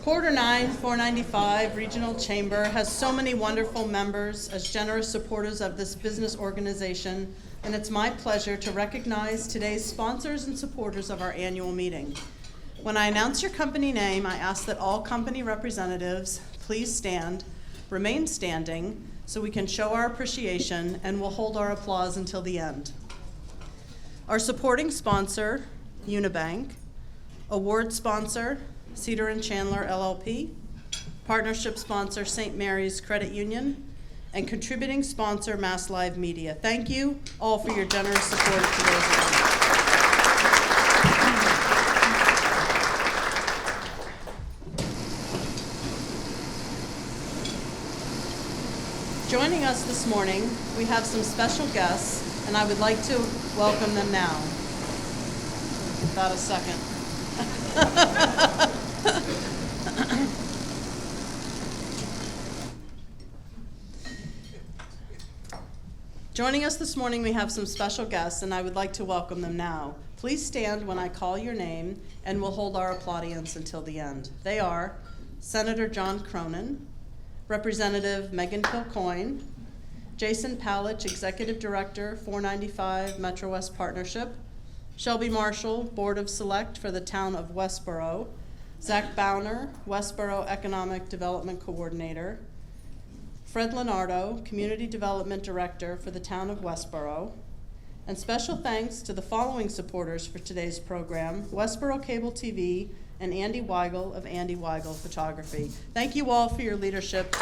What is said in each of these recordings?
Quarter 9, 495 Regional Chamber has so many wonderful members as generous supporters of this business organization, and it's my pleasure to recognize today's sponsors and supporters of our annual meeting. When I announce your company name, I ask that all company representatives please stand, remain standing, so we can show our appreciation, and we'll hold our applause until the end. Our supporting sponsor, Unibank. Award sponsor, Cedar and Chandler LLP. Partnership sponsor, St. Mary's Credit Union. And contributing sponsor, Mass Live Media. Thank you all for your generous support of today's event. Joining us this morning, we have some special guests, and I would like to welcome them now. About a second. Joining us this morning, we have some special guests, and I would like to welcome them now. Please stand when I call your name, and we'll hold our applaudience until the end. They are Senator John Cronin, Representative Megan Kilcoyne, Jason Palich, Executive Director, 495 Metro West Partnership, Shelby Marshall, Board of Select for the Town of Westborough, Zach Bowner, Westborough Economic Development Coordinator, Fred Leonardo, Community Development Director for the Town of Westborough, and special thanks to the following supporters for today's program: Westborough Cable TV and Andy Weigel of Andy Weigel Photography. Thank you all for your leadership.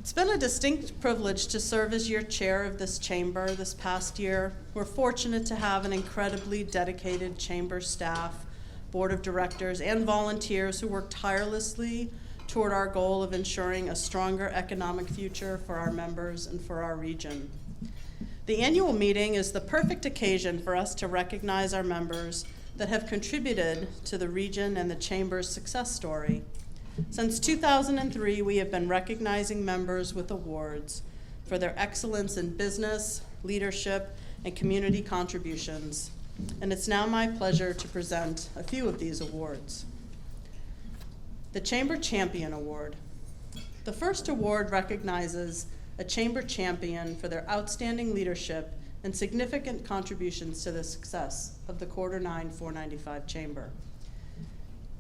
It's been a distinct privilege to serve as your chair of this chamber this past year. We're fortunate to have an incredibly dedicated chamber staff, board of directors, and volunteers who work tirelessly toward our goal of ensuring a stronger economic future for our members and for our region. The annual meeting is the perfect occasion for us to recognize our members that have contributed to the region and the chamber's success story. Since 2003, we have been recognizing members with awards for their excellence in business, leadership, and community contributions. And it's now my pleasure to present a few of these awards. The Chamber Champion Award. The first award recognizes a chamber champion for their outstanding leadership and significant contributions to the success of the Quarter 9 495 Chamber.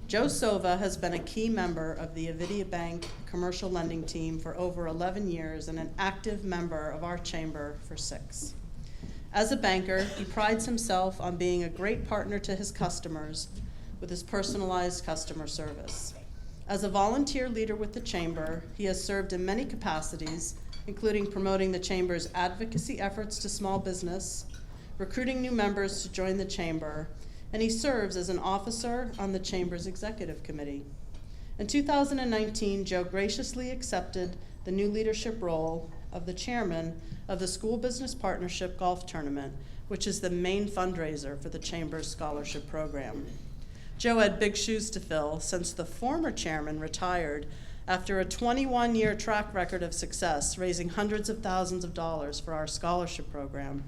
Joe Sova has been a key member of the Avidia Bank commercial lending team for over 11 years and an active member of our chamber for 6. As a banker, he prides himself on being a great partner to his customers with his personalized customer service. As a volunteer leader with the chamber, he has served in many capacities, including promoting the chamber's advocacy efforts to small business, recruiting new members to join the chamber, and he serves as an officer on the chamber's executive committee. In 2019, Joe graciously accepted the new leadership role of the chairman of the School Business Partnership Golf Tournament, which is the main fundraiser for the chamber's scholarship program. Joe had big shoes to fill since the former chairman retired after a 21-year track record of success, raising hundreds of thousands of dollars for our scholarship program.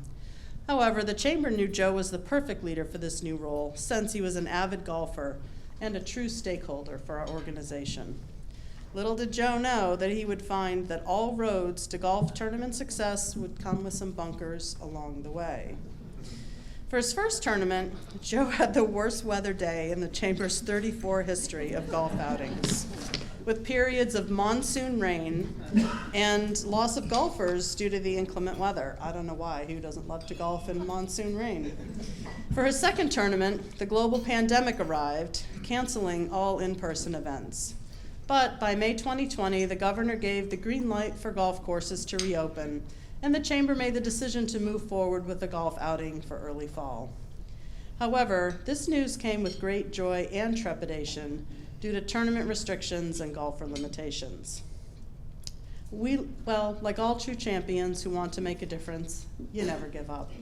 However, the chamber knew Joe was the perfect leader for this new role, since he was an avid golfer and a true stakeholder for our organization. Little did Joe know that he would find that all roads to golf tournament success would come with some bunkers along the way. For his first tournament, Joe had the worst weather day in the chamber's 34 history of golf outings, with periods of monsoon rain and loss of golfers due to the inclement weather. I don't know why. Who doesn't love to golf in monsoon rain? For his second tournament, the global pandemic arrived, canceling all in-person events. But by May 2020, the governor gave the green light for golf courses to reopen, and the chamber made the decision to move forward with a golf outing for early fall. However, this news came with great joy and trepidation due to tournament restrictions and golfer limitations. Like all true champions who want to make a difference, you never give up.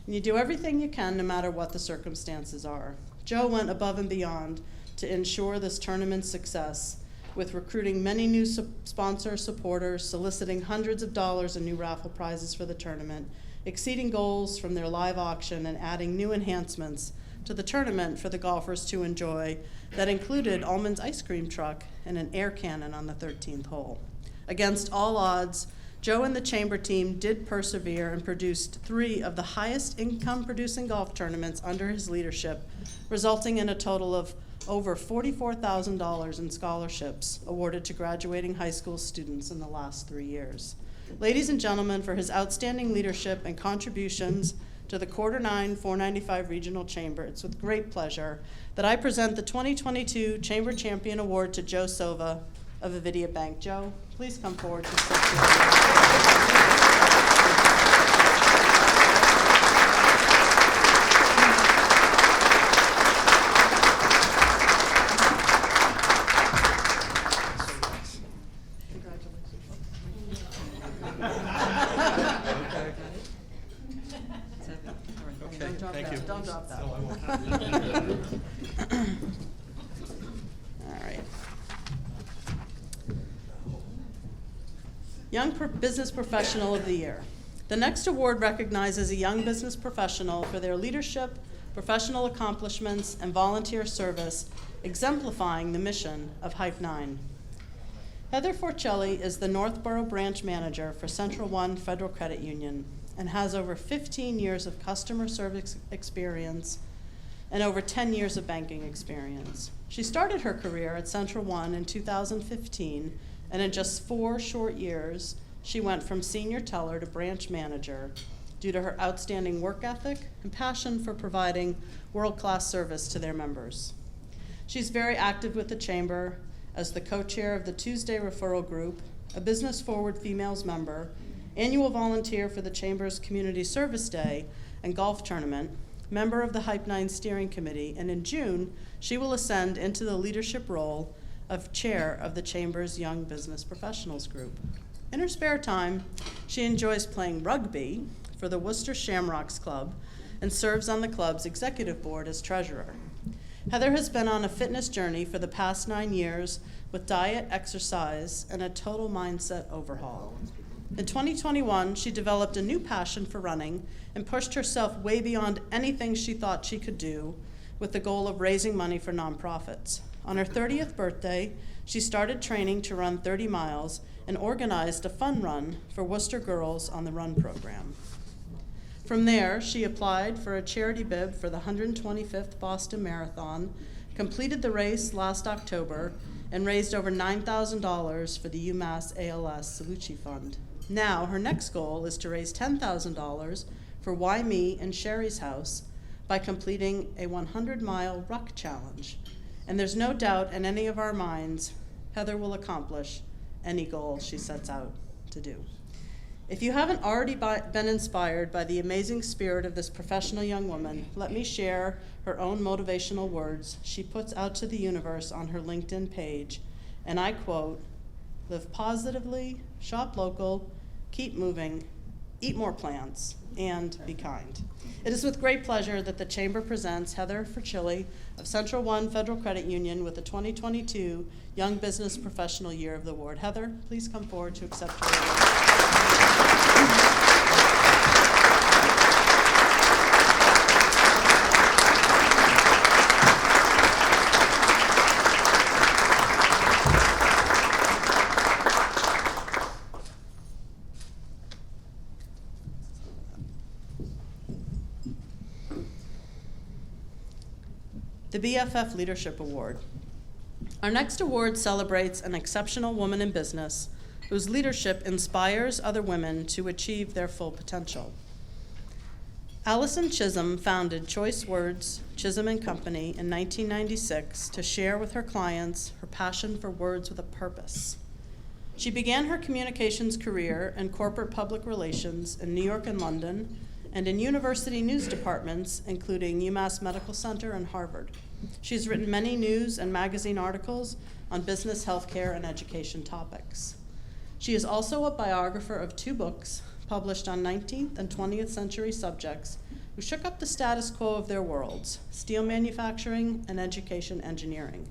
And you do everything you can no matter what the circumstances are. Joe went above and beyond to ensure this tournament's success, with recruiting many new sponsor supporters, soliciting hundreds of dollars in new raffle prizes for the tournament, exceeding goals from their live auction and adding new enhancements to the tournament for the golfers to enjoy that included Almond's ice cream truck and an air cannon on the 13th hole. Against all odds, Joe and the chamber team did persevere and produced 3 of the highest income-producing golf tournaments under his leadership, resulting in a total of over $44,000 in scholarships awarded to graduating high school students in the last 3 years. Ladies and gentlemen, for his outstanding leadership and contributions to the Quarter 9 495 Regional Chamber, it's with great pleasure that I present the 2022 Chamber Champion Award to Joe Sova of Avidia Bank. Joe, please come forward to sit Don't drop that. All right. Young Business Professional of the Year. The next award recognizes a young business professional for their leadership, professional accomplishments, and volunteer service, exemplifying the mission of Hype 9. Heather Forchilli is the Northborough branch manager for Central One Federal Credit Union and has over 15 years of customer service experience and over 10 years of banking experience. She started her career at Central One in 2015, and in just 4 short years, she went from senior teller to branch manager due to her outstanding work ethic and passion for providing world-class service to their members. She's very active with the Chamber as the co-chair of the Tuesday Referral Group, a Business Forward Females member, annual volunteer for the Chamber's Community Service Day and golf tournament, member of the Hype 9 Steering Committee, and in June, she will ascend into the leadership role of chair of the Chamber's Young Business Professionals Group. In her spare time, she enjoys playing rugby for the Worcester Shamrocks Club and serves on the club's executive board as treasurer. Heather has been on a fitness journey for the past 9 years with diet, exercise, and a total mindset overhaul. In 2021, she developed a new passion for running and pushed herself way beyond anything she thought she could do with the goal of raising money for nonprofits. On her 30th birthday, she started training to run 30 miles and organized a fun run for Worcester girls on the Run program. From there, she applied for a charity bib for the 125th Boston Marathon, completed the race last October, and raised over $9,000 for the UMass ALS Salucci Fund. Now, her next goal is to raise $10,000 for Why Me and Sherry's House by completing a 100-mile ruck challenge. And there's no doubt in any of our minds, Heather will accomplish any goal she sets out to do. If you haven't already been inspired by the amazing spirit of this professional young woman, let me share her own motivational words she puts out to the universe on her LinkedIn page, and I quote, "Live positively, shop local, keep moving, eat more plants, and be kind." It is with great pleasure that the Chamber presents Heather Forchilli of Central One Federal Credit Union with the 2022 Young Business Professional Year of the Award. Heather, please come forward to accept your award. The BFF Leadership Award. Our next award celebrates an exceptional woman in business whose leadership inspires other women to achieve their full potential. Alison Chisholm founded Choice Words, Chisholm Company in 1996 to share with her clients her passion for words with a purpose. She began her communications career in corporate public relations in New York and London, and in university news departments, including UMass Medical Center and Harvard. She's written many news and magazine articles on business, healthcare, and education topics. She is also a biographer of 2 books published on 19th and 20th century subjects who shook up the status quo of their worlds: steel manufacturing and engineering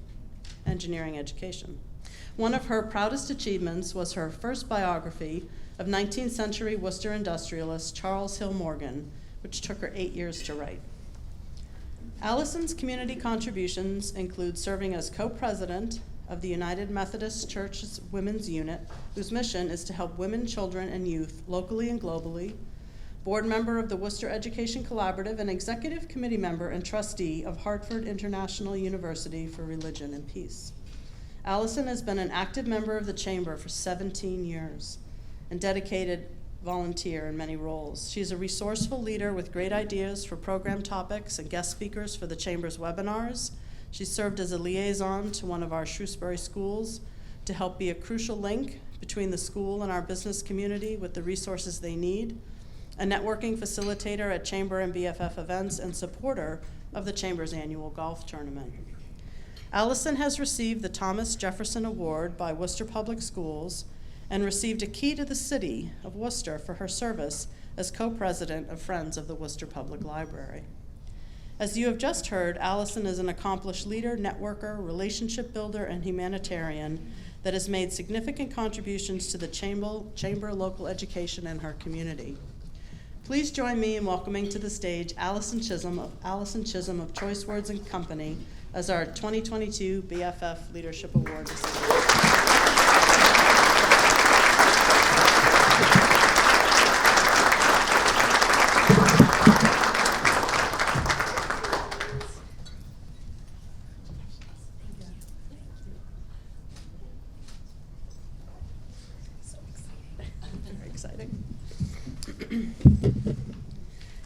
education. One of her proudest achievements was her first biography of 19th century Worcester industrialist Charles Hill Morgan, which took her 8 years to write. Allison's community contributions include serving as co-president of the United Methodist Church's Women's Unit, whose mission is to help women, children, and youth locally and globally, board member of the Worcester Education Collaborative, and executive committee member and trustee of Hartford International University for Religion and Peace. Allison has been an active member of the Chamber for 17 years and dedicated volunteer in many roles. She's a resourceful leader with great ideas for program topics and guest speakers for the Chamber's webinars. She served as a liaison to one of our Shrewsbury schools to help be a crucial link between the school and our business community with the resources they need, a networking facilitator at Chamber and BFF events, and supporter of the Chamber's annual golf tournament. Allison has received the Thomas Jefferson Award by Worcester Public Schools and received a key to the city of Worcester for her service as co-president of Friends of the Worcester Public Library. As you have just heard, Allison is an accomplished leader, networker, relationship builder, and humanitarian that has made significant contributions to the Chamber local education and her community. Please join me in welcoming to the stage Alison Chisholm of Choice Words and Company as our 2022 BFF Leadership Award recipient.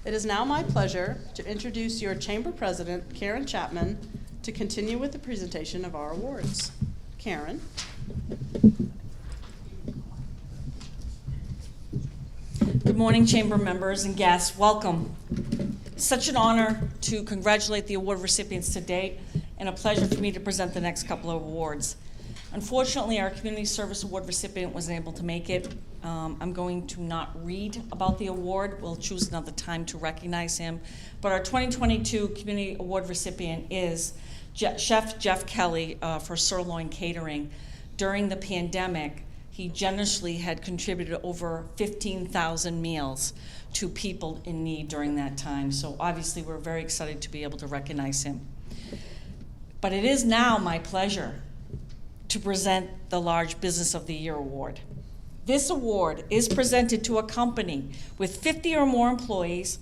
It is now my pleasure to introduce your Chamber President, Karen Chapman, to continue with the presentation of our awards. Karen. Good morning, Chamber members and guests. Welcome. It's such an honor to congratulate the award recipients to date, and a pleasure for me to present the next couple of awards. Unfortunately, our Community Service Award recipient wasn't able to make it. I'm going to not read about the award. We'll choose another time to recognize him. But our 2022 Community Award recipient is Chef Geoff Kelly for Sirloin Catering. During the pandemic, he generously had contributed over 15,000 meals to people in need during that time. So obviously, we're very excited to be able to recognize him. But it is now my pleasure to present the Large Business of the Year Award. This award is presented to a company with 50 or more employees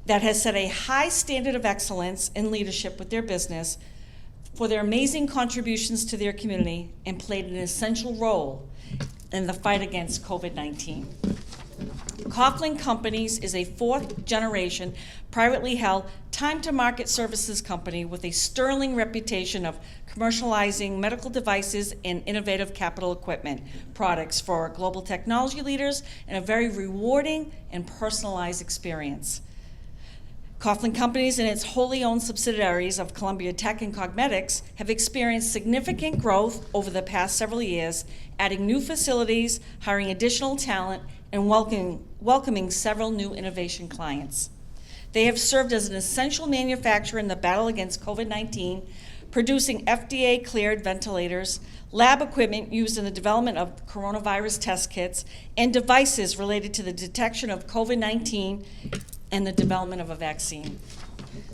that has set a high standard of excellence in leadership with their business for their amazing contributions to their community and played an essential role in the fight against COVID-19. Coughlin Companies is a fourth-generation, privately held, time-to-market services company with a sterling reputation of commercializing medical devices and innovative capital equipment products for global technology leaders and a very rewarding and personalized experience. Coughlin Companies and its wholly owned subsidiaries of Columbia Tech and Cosmetics have experienced significant growth over the past several years, adding new facilities, hiring additional talent, and welcoming several new innovation clients. They have served as an essential manufacturer in the battle against COVID-19, producing FDA-cleared ventilators, lab equipment used in the development of coronavirus test kits, and devices related to the detection of COVID-19 and the development of a vaccine.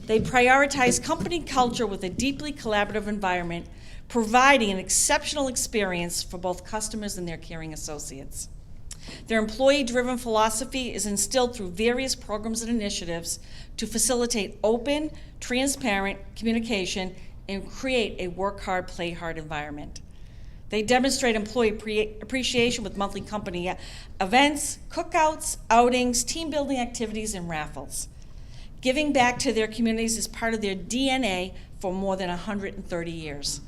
They prioritize company culture with a deeply collaborative environment, providing an exceptional experience for both customers and their caring associates. Their employee-driven philosophy is instilled through various programs and initiatives to facilitate open, transparent communication and create a work hard, play hard environment. They demonstrate employee appreciation with monthly company events, cookouts, outings, team building activities, and raffles. Giving back to their communities is part of their DNA for more than 130 years.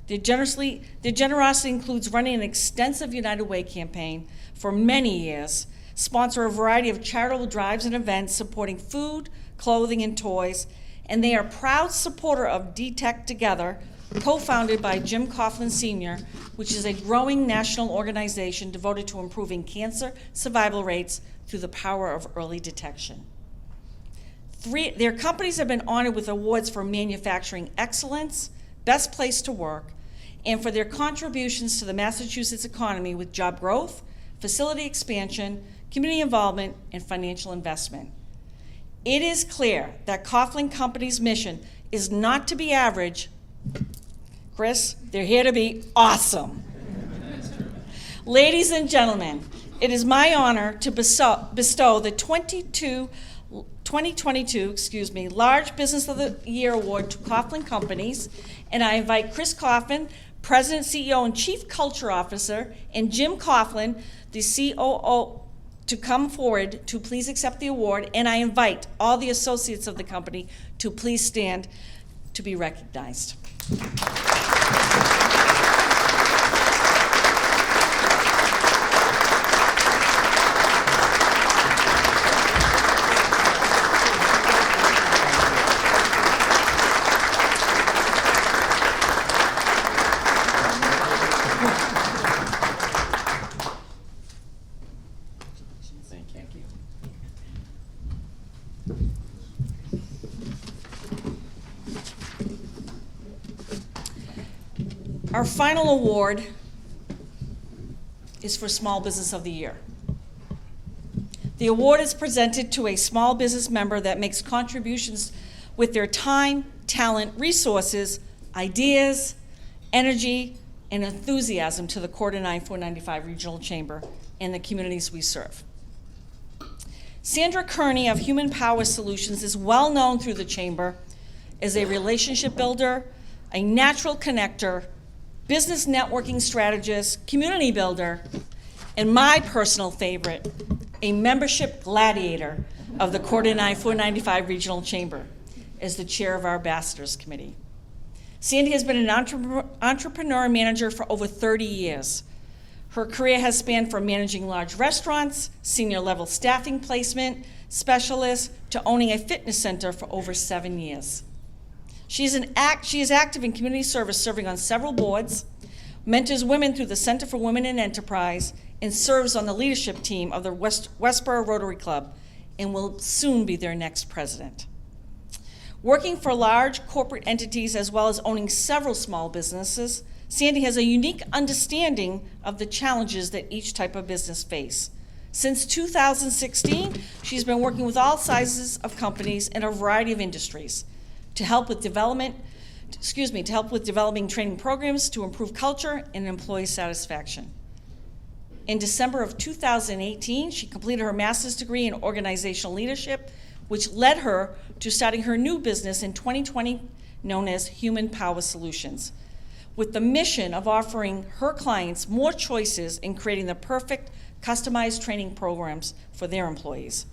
Their generosity includes running an extensive United Way campaign for many years, sponsor a variety of charitable drives and events supporting food, clothing, and toys, and they are a proud supporter of Detect Together, co-founded by Jim Coughlin Sr., which is a growing national organization devoted to improving cancer survival rates through the power of early detection. Their companies have been honored with awards for manufacturing excellence, best place to work, and for their contributions to the Massachusetts economy with job growth, facility expansion, community involvement, and financial investment. It is clear that Coughlin Companies' mission is not to be average. Chris, they're here to be awesome. Ladies and gentlemen, it is my honor to bestow the 2022 Large Business of the Year Award to Coughlin Companies, and I invite Chris Coughlin, President, CEO, and Chief Culture Officer, and Jim Coughlin, the COO, to come forward to please accept the award, and I invite all the associates of the company to please stand to be recognized. Our final award is for Small Business of the Year. The award is presented to a small business member that makes contributions with their time, talent, resources, ideas, energy, and enthusiasm to the Coughlin 495 Regional Chamber and the communities we serve. Sandra Kearney of Human Power Solutions is well known through the Chamber as a relationship builder, a natural connector, business networking strategist, community builder, and my personal favorite, a membership gladiator of the Coughlin 495 Regional Chamber as the chair of our Ambassadors Committee. Sandy has been an entrepreneur and manager for over 30 years. Her career has spanned from managing large restaurants, senior level staffing placement, specialist, to owning a fitness center for over 7 years. She is active in community service, serving on several boards, mentors women through the Center for Women in Enterprise, and serves on the leadership team of the Westborough Rotary Club, and will soon be their next president. Working for large corporate entities as well as owning several small businesses, Sandy has a unique understanding of the challenges that each type of business face. Since 2016, she's been working with all sizes of companies in a variety of industries to help with developing training programs to improve culture and employee satisfaction. In December of 2018, she completed her master's degree in organizational leadership, which led her to starting her new business in 2020 known as Human Power Solutions, with the mission of offering her clients more choices in creating the perfect customized training programs for their employees.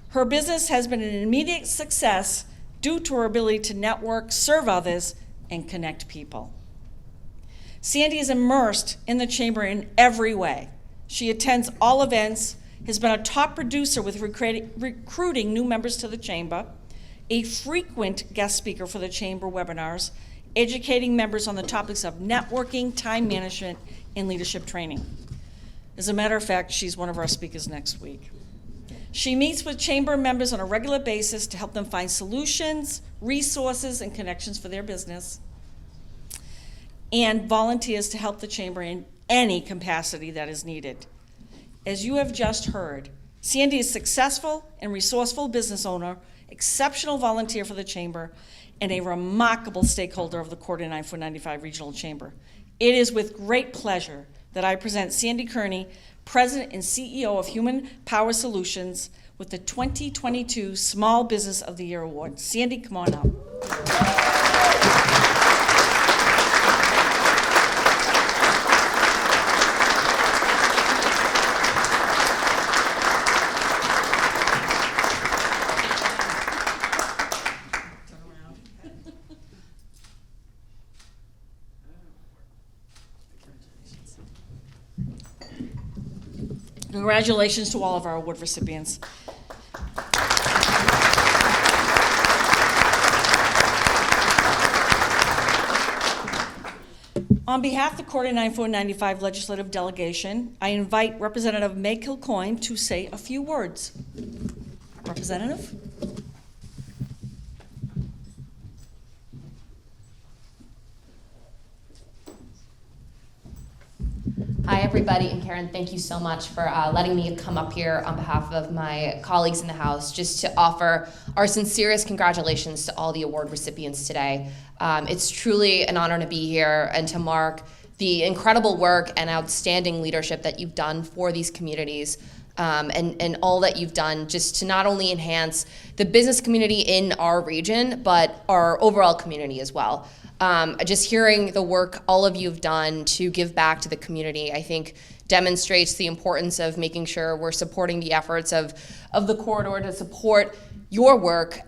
Her business has been an immediate success due to her ability to network, serve others, and connect people. Sandy is immersed in the chamber in every way. She attends all events, has been a top producer with recruiting new members to the chamber, a frequent guest speaker for the chamber webinars, educating members on the topics of networking, time management, and leadership training. As a matter of fact, she's one of our speakers next week. She meets with chamber members on a regular basis to help them find solutions, resources, and connections for their business, and volunteers to help the chamber in any capacity that is needed. As you have just heard, Sandy is a successful and resourceful business owner, exceptional volunteer for the chamber, and a remarkable stakeholder of the Coughlin 495 Regional Chamber. It is with great pleasure that I present Sandy Kearney, President and CEO of Human Power Solutions, with the 2022 Small Business of the Year Award. Sandy, come on up. Congratulations to all of our award recipients. On behalf of the Coughlin 495 Legislative Delegation, I invite Representative Meg Kilcoyne to say a few words. Representative? everybody, and Karen, thank you so much for letting me come up here on behalf of my colleagues in the House just to offer our sincerest congratulations to all the award recipients today. It's truly an honor to be here and to mark the incredible work and outstanding leadership that you've done for these communities, and all that you've done just to not only enhance the business community in our region, but our overall community as well. Just hearing the work all of you have done to give back to the community, I think demonstrates the importance of making sure we're supporting the efforts of the corridor to support your work,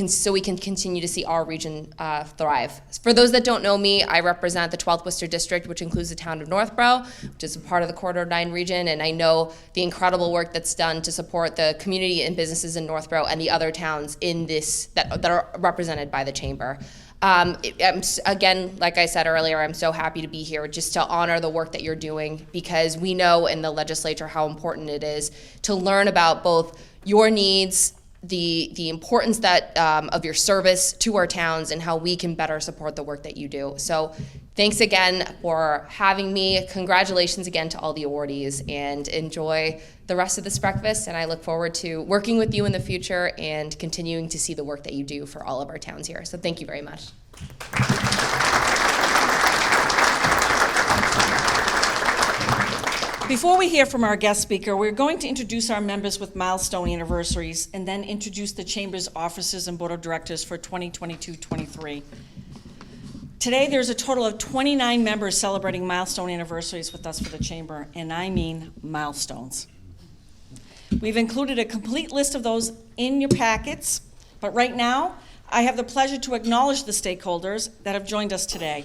so we can continue to see our region thrive. For those that don't know me, I represent the 12th Worcester District, which includes the town of Northborough, which is a part of the Corridor 9 region, and I know the incredible work that's done to support the community and businesses in Northborough and the other towns in this that are represented by the Chamber. Again, like I said earlier, I'm so happy to be here just to honor the work that you're doing, because we know in the legislature how important it is to learn about both your needs, the importance that of your service to our towns, and how we can better support the work that you do. So thanks again for having me. Congratulations again to all the awardees, and enjoy the rest of this breakfast, and I look forward to working with you in the future and continuing to see the work that you do for all of our towns here. So thank you very much. Before we hear from our guest speaker, we're going to introduce our members with milestone anniversaries and then introduce the Chamber's officers and Board of Directors for 2022-23. Today, there's a total of 29 members celebrating milestone anniversaries with us for the Chamber, and I mean milestones. We've included a complete list of those in your packets, but right now, I have the pleasure to acknowledge the stakeholders that have joined us today,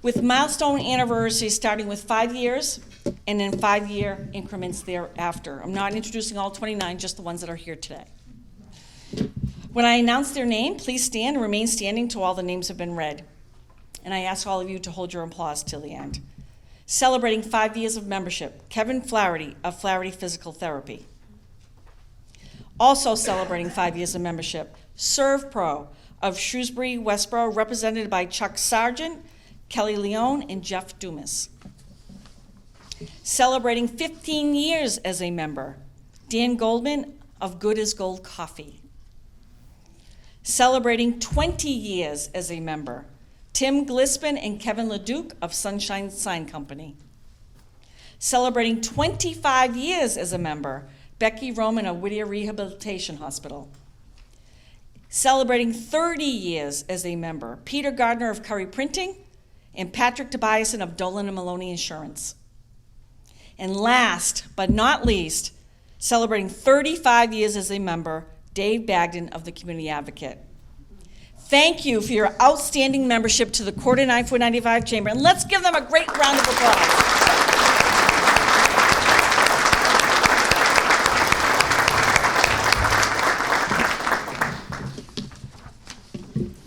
with milestone anniversaries starting with 5 years and in 5-year increments thereafter. I'm not introducing all 29, just the ones that are here today. When I announce their name, please stand and remain standing till all the names have been read. And I ask all of you to hold your applause till the end. Celebrating 5 years of membership, Kevin Flaherty of Flaherty Physical Therapy. Also celebrating 5 years of membership, ServPro of Shrewsbury, Westboro, represented by Chuck Sargent, Kelly Leone, and Geoff Dumas. Celebrating 15 years as a member, Dan Goldman of Good as Gold Coffee. Celebrating 20 years as a member, Tim Glispin and Kevin LeDuc of Sunshine Sign Company. Celebrating 25 years as a member, Becky Roman of Whittier Rehabilitation Hospital. Celebrating 30 years as a member, Peter Gardner of Curry Printing and Patrick Tobiason of Dolan and Maloney Insurance. And last but not least, celebrating 35 years as a member, Dave Bagden of the Community Advocate. Thank you for your outstanding membership to the Corridor 9495 Chamber, and let's give them a great round of applause.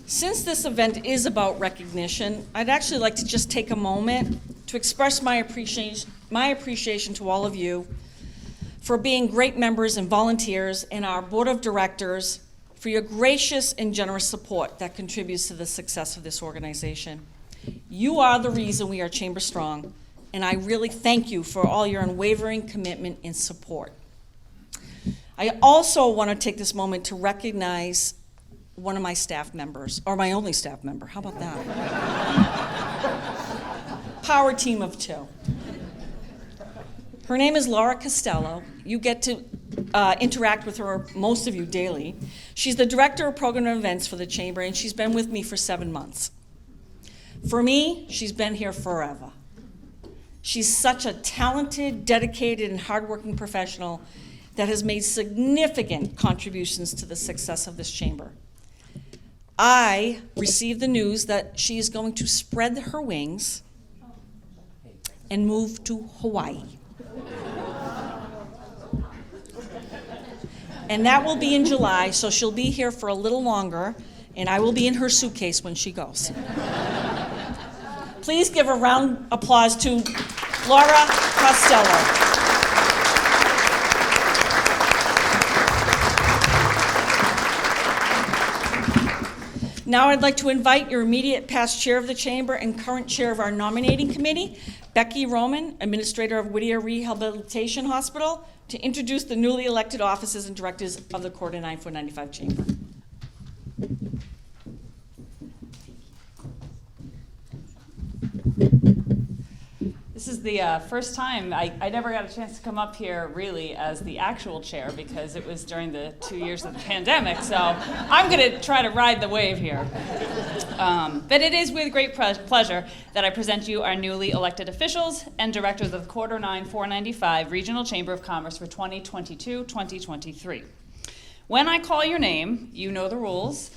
Since this event is about recognition, I'd actually like to just take a moment to express my appreciation to all of you for being great members and volunteers, and our Board of Directors for your gracious and generous support that contributes to the success of this organization. You are the reason we are Chamber Strong, and I really thank you for all your unwavering commitment and support. I also want to take this moment to recognize one of my staff members, or my only staff member. How about that? Power team of 2. Her name is Laura Costello. You get to interact with her, most of you, daily. She's the Director of Program and Events for the Chamber, and she's been with me for 7 months. For me, she's been here forever. She's such a talented, dedicated, and hardworking professional that has made significant contributions to the success of this Chamber. I received the news that she is going to spread her wings and move to Hawaii. And that will be in July, so she'll be here for a little longer, and I will be in her suitcase when she goes. Please give a round of applause to Laura Costello. Now I'd like to invite your immediate past chair of the Chamber and current chair of our nominating committee, Becky Roman, Administrator of Whittier Rehabilitation Hospital, to introduce the newly elected officers and directors of the Quarter 9495 Chamber. This is the first time I never got a chance to come up here really as the actual chair because it was during the 2 years of the pandemic. So I'm going to try to ride the wave here. But it is with great pleasure that I present you our newly elected officials and directors of the Quarter 9495 Regional Chamber of Commerce for 2022-2023. When I call your name, you know the rules.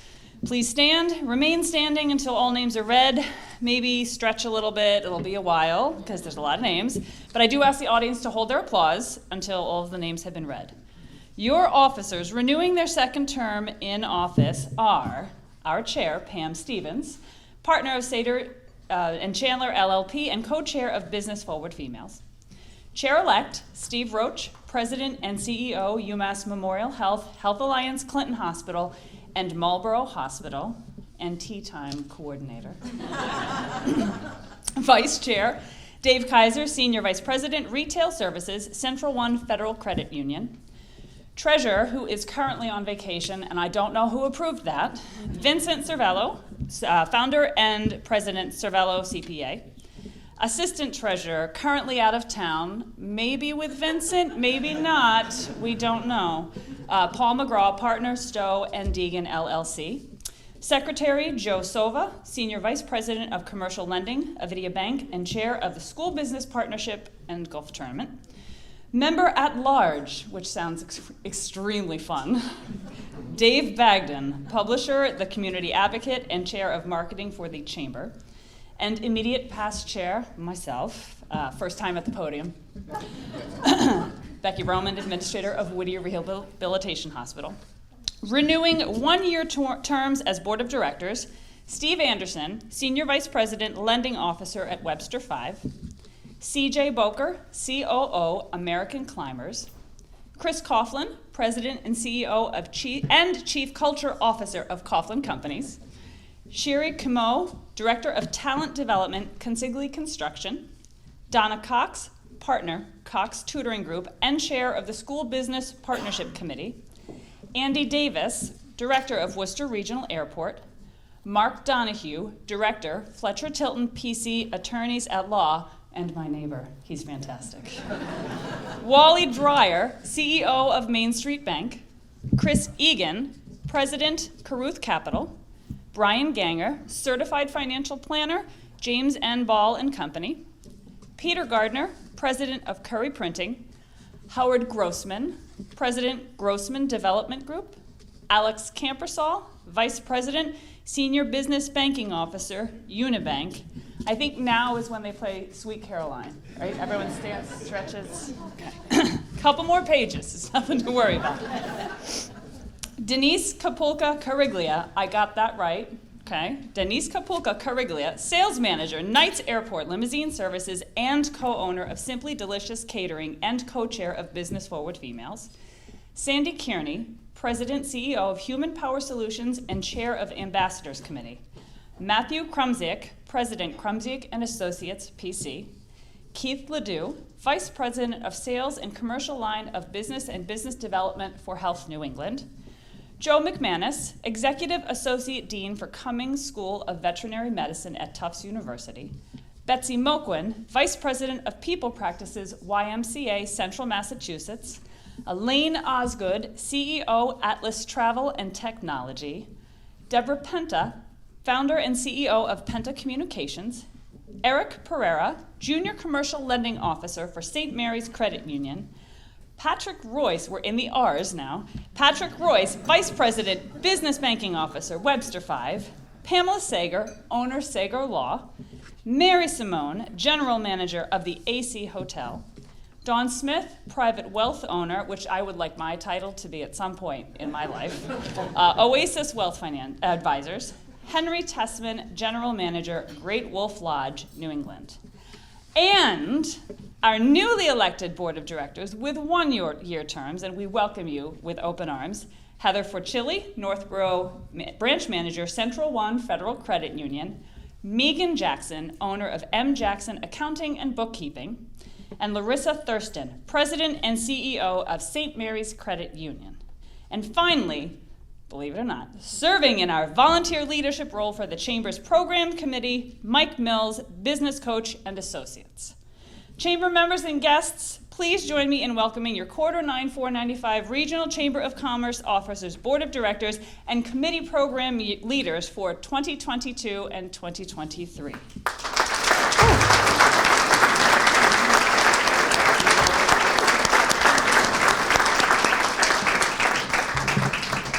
Please stand, remain standing until all names are read. Maybe stretch a little bit, it'll be a while because there's a lot of names. But I do ask the audience to hold their applause until all of the names have been read. Your officers renewing their second term in office are our chair, Pam Stevens, partner of Sater and Chandler LLP and co-chair of Business Forward Females. Chair-elect Steve Roach, president and CEO, UMass Memorial Health, Health Alliance Clinton Hospital, and Marlborough Hospital, and Tea Time Coordinator. Vice Chair, Dave Kaiser, Senior Vice President, Retail Services, Central One Federal Credit Union. Treasurer, who is currently on vacation, and I don't know who approved that, Vincent Cervello, founder and president, Cervello CPA. Assistant Treasurer, currently out of town, maybe with Vincent, maybe not, we don't know. Paul McGraw, partner, Stowe and Deegan LLC. Secretary, Joe Sova, Senior Vice President of Commercial Lending, Avidia Bank, and Chair of the School Business Partnership and Golf Tournament. Member at Large, which sounds extremely fun, Dave Bagden, Publisher, the Community Advocate, and Chair of Marketing for the Chamber. And immediate past chair, myself, first time at the podium, Becky Roman, Administrator of Whittier Rehabilitation Hospital. Renewing one-year terms as Board of Directors, Steve Anderson, Senior Vice President, Lending Officer at Webster 5, CJ Boker, COO, American Climbers, Chris Coughlin, President and CEO of Chief Culture Officer of Coughlin Companies, Sherry Camo, Director of Talent Development, Consigli Construction, Donna Cox, Partner, Cox Tutoring Group, and Chair of the School Business Partnership Committee, Andy Davis, Director of Worcester Regional Airport, Mark Donahue, Director, Fletcher Tilton PC Attorneys at Law, and my neighbor, he's fantastic. Wally Dreyer, CEO of Main Street Bank, Chris Egan, President, Caruth Capital, Brian Ganger, Certified Financial Planner, James N. Ball and Company, Peter Gardner, President of Curry Printing, Howard Grossman, President, Grossman Development Group, Alex Campersall, Vice President, Senior Business Banking Officer, Unibank. I think now is when they play Sweet Caroline, right? Everyone stands, stretches. Okay. Couple more pages, it's nothing to worry about. Denise Kapulka Cariglia, I got that right, okay. Denise Kapulka Cariglia, Sales Manager, Knights Airport Limousine Services, and co-owner of Simply Delicious Catering and co-chair of Business Forward Females. Sandy Kearney, President, CEO of Human Power Solutions and Chair of Ambassadors Committee. Matthew Krumziak, President, Krumziak and Associates, PC. Keith Ledoux, Vice President of Sales and Commercial Line of Business and Business Development for Health New England. Joe McManus, Executive Associate Dean for Cummings School of Veterinary Medicine at Tufts University. Betsy Moquin, Vice President of People Practices, YMCA, Central Massachusetts. Elaine Osgood, CEO, Atlas Travel and Technology. Deborah Penta, Founder and CEO of Penta Communications. Eric Pereira, Junior Commercial Lending Officer for St. Mary's Credit Union. Patrick Royce, we're in the R's now. Patrick Royce, Vice President, Business Banking Officer, Webster 5. Pamela Sager, owner Sager Law. Mary Simone, General Manager of the AC Hotel. Dawn Smith, Private Wealth Owner, which I would like my title to be at some point in my life. Oasis Wealth Advisors. Henry Tessman, General Manager, Great Wolf Lodge, New England. And our newly elected Board of Directors with one-year terms, and we welcome you with open arms, Heather Forchilli, Northborough Branch Manager, Central One Federal Credit Union, Megan Jackson, owner of M. Jackson Accounting and Bookkeeping, and Larissa Thurston, President and CEO of St. Mary's Credit Union. And finally, believe it or not, serving in our volunteer leadership role for the Chamber's Program Committee, Mike Mills, business coach and associates. Chamber members and guests, please join me in welcoming your Q9 495 Regional Chamber of Commerce Officers Board of Directors and Committee Program Leaders for 2022 and 2023.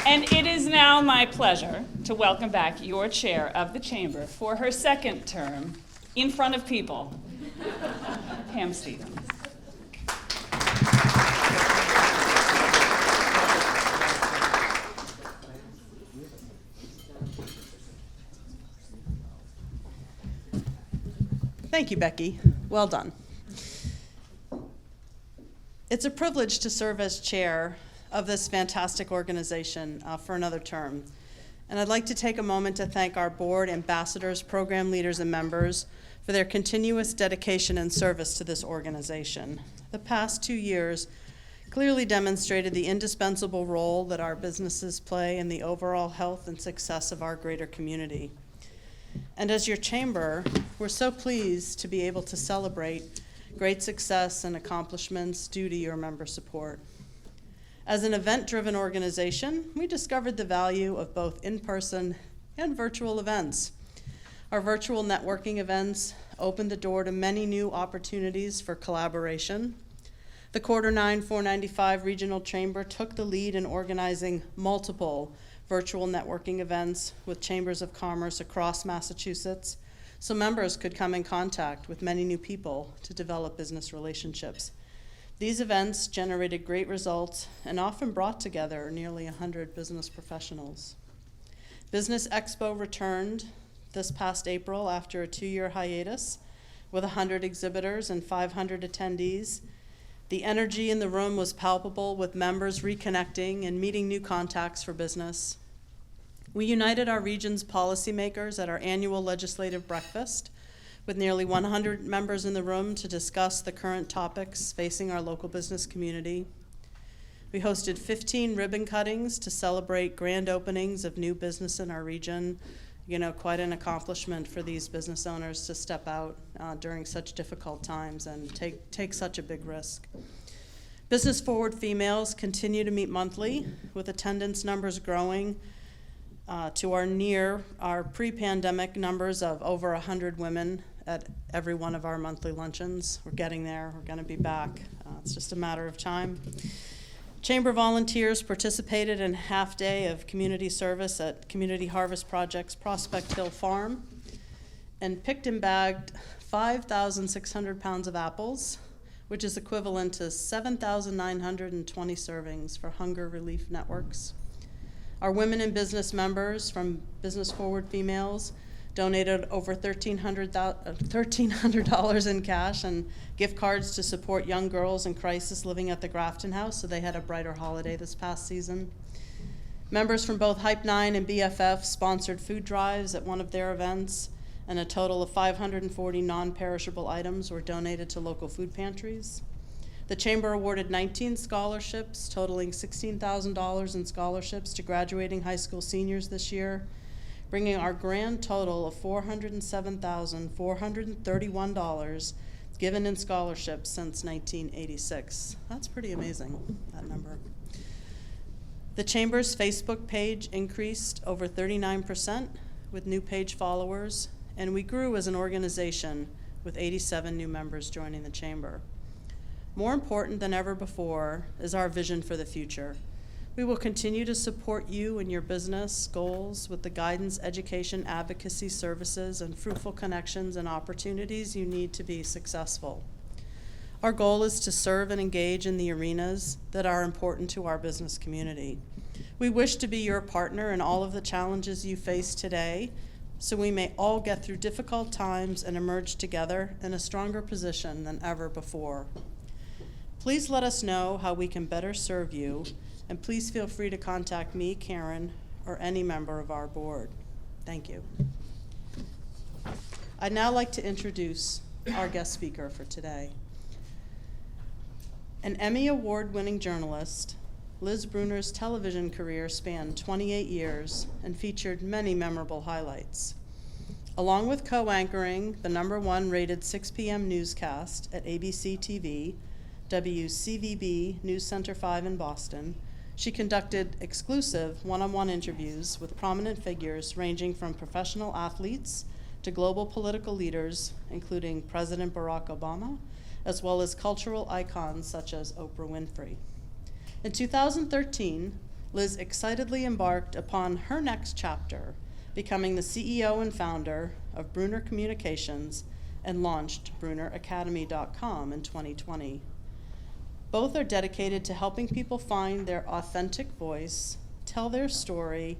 And it is now my pleasure to welcome back your chair of the Chamber for her second term in front of people, Pam Stevens. Thank you, Becky. Well done. It's a privilege to serve as chair of this fantastic organization for another term. And I'd like to take a moment to thank our board, ambassadors, program leaders, and members for their continuous dedication and service to this organization. The past 2 years clearly demonstrated the indispensable role that our businesses play in the overall health and success of our greater community. And as your chamber, we're so pleased to be able to celebrate great success and accomplishments due to your member support. As an event-driven organization, we discovered the value of both in-person and virtual events. Our virtual networking events opened the door to many new opportunities for collaboration. The Q9 495 Regional Chamber took the lead in organizing multiple virtual networking events with chambers of commerce across Massachusetts, so members could come in contact with many new people to develop business relationships. These events generated great results and often brought together nearly 100 business professionals. Business Expo returned this past April after a 2-year hiatus with 100 exhibitors and 500 attendees. The energy in the room was palpable, with members reconnecting and meeting new contacts for business. We united our region's policymakers at our annual legislative breakfast, with nearly 100 members in the room to discuss the current topics facing our local business community. We hosted 15 ribbon cuttings to celebrate grand openings of new business in our region. You know, quite an accomplishment for these business owners to step out during such difficult times and take such a big risk. Business Forward Females continue to meet monthly, with attendance numbers growing to our pre-pandemic numbers of over 100 women at every one of our monthly luncheons. We're getting there. We're going to be back. It's just a matter of time. Chamber volunteers participated in a half day of community service at Community Harvest Project's Prospect Hill Farm and picked and bagged 5,600 pounds of apples, which is equivalent to 7,920 servings for hunger relief networks. Our women in business members from Business Forward Females donated over $1,300 in cash and gift cards to support young girls in crisis living at the Grafton House, so they had a brighter holiday this past season. Members from both Hype 9 and BFF sponsored food drives at one of their events, and a total of 540 non-perishable items were donated to local food pantries. The Chamber awarded 19 scholarships, totaling $16,000 in scholarships to graduating high school seniors this year, bringing our grand total of $407,431 given in scholarships since 1986. That's pretty amazing, that number. The Chamber's Facebook page increased over 39% with new page followers, and we grew as an organization with 87 new members joining the Chamber. More important than ever before is our vision for the future. We will continue to support you and your business goals with the guidance, education, advocacy services, and fruitful connections and opportunities you need to be successful. Our goal is to serve and engage in the arenas that are important to our business community. We wish to be your partner in all of the challenges you face today, so we may all get through difficult times and emerge together in a stronger position than ever before. Please let us know how we can better serve you, and please feel free to contact me, Karen, or any member of our board. Thank you. I'd now like to introduce our guest speaker for today. An Emmy Award-winning journalist, Liz Brunner's television career spanned 28 years and featured many memorable highlights. Along with co-anchoring the #1 rated 6 p.m. newscast at ABC TV, WCVB News Center 5 in Boston, she conducted exclusive one-on-one interviews with prominent figures ranging from professional athletes to global political leaders, including President Barack Obama, as well as cultural icons such as Oprah Winfrey. In 2013, Liz excitedly embarked upon her next chapter, becoming the CEO and founder of Brunner Communications, and launched BrunnerAcademy.com in 2020. Both are dedicated to helping people find their authentic voice, tell their story,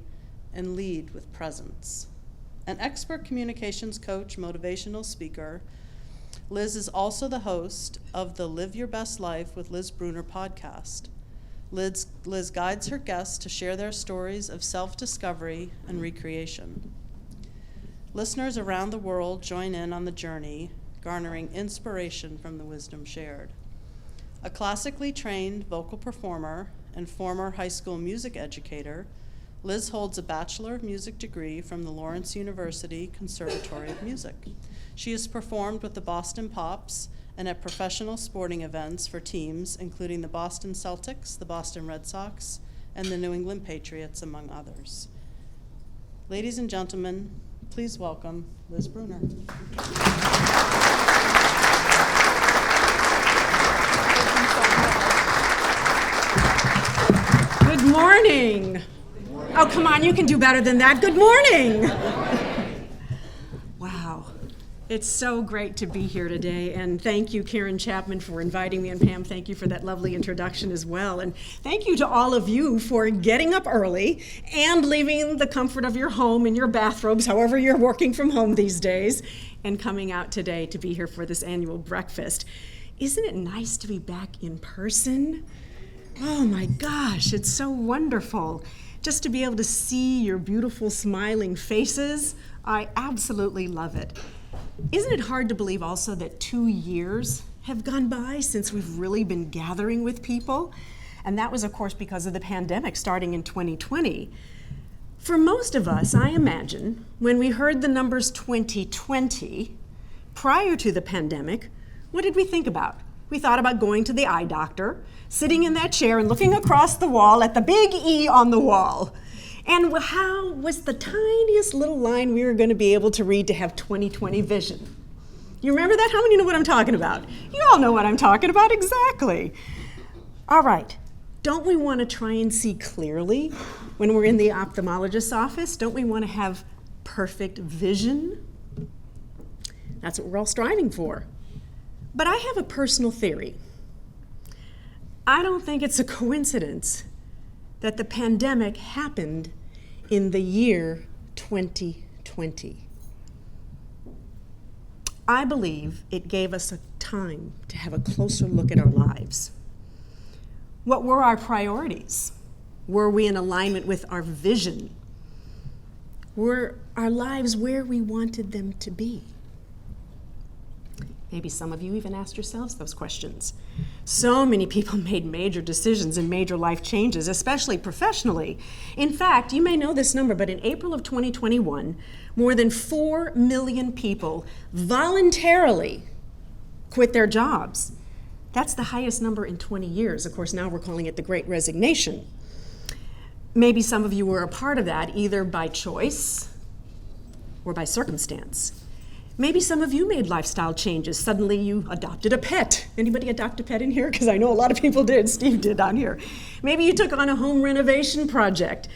and lead with presence. An expert communications coach, motivational speaker, Liz is also the host of the Live Your Best Life with Liz Brunner podcast. Liz guides her guests to share their stories of self-discovery and recreation. Listeners around the world join in on the journey, garnering inspiration from the wisdom shared. A classically trained vocal performer and former high school music educator, Liz holds a Bachelor of Music degree from the Lawrence University Conservatory of Music. She has performed with the Boston Pops and at professional sporting events for teams including the Boston Celtics, the Boston Red Sox, and the New England Patriots, among others. Ladies and gentlemen, please welcome Liz Brunner. Good morning. Oh, come on, you can do better than that. Good morning. Wow. It's so great to be here today, and thank you, Karen Chapman, for inviting me, and Pam, thank you for that lovely introduction as well, and thank you to all of you for getting up early and leaving the comfort of your home in your bathrobes, however you're working from home these days, and coming out today to be here for this annual breakfast. Isn't it nice to be back in person? Oh my gosh, it's so wonderful. Just to be able to see your beautiful smiling faces, I absolutely love it. Isn't it hard to believe also that 2 years have gone by since we've really been gathering with people? And that was, of course, because of the pandemic starting in 2020. For most of us, I imagine, when we heard the numbers 2020, prior to the pandemic, what did we think about? We thought about going to the eye doctor, sitting in that chair and looking across the wall at the big E on the wall. And how was the tiniest little line we were going to be able to read to have 20/20 vision? You remember that? How many know what I'm talking about? You all know what I'm talking about, exactly. All right, don't we want to try and see clearly when we're in the ophthalmologist's office? Don't we want to have perfect vision? That's what we're all striving for. But I have a personal theory. I don't think it's a coincidence that the pandemic happened in the year 2020. I believe it gave us a time to have a closer look at our lives. What were our priorities? Were we in alignment with our vision? Were our lives where we wanted them to be? Maybe some of you even asked yourselves those questions. So many people made major decisions and major life changes, especially professionally. In fact, you may know this number, but in April of 2021, more than 4 million people voluntarily quit their jobs. That's the highest number in 20 years. Of course, now we're calling it the Great Resignation. Maybe some of you were a part of that, either by choice or by circumstance. Maybe some of you made lifestyle changes. Suddenly you adopted a pet. Anybody adopt a pet in here? Because I know a lot of people did. Steve did down here. Maybe you took on a home renovation project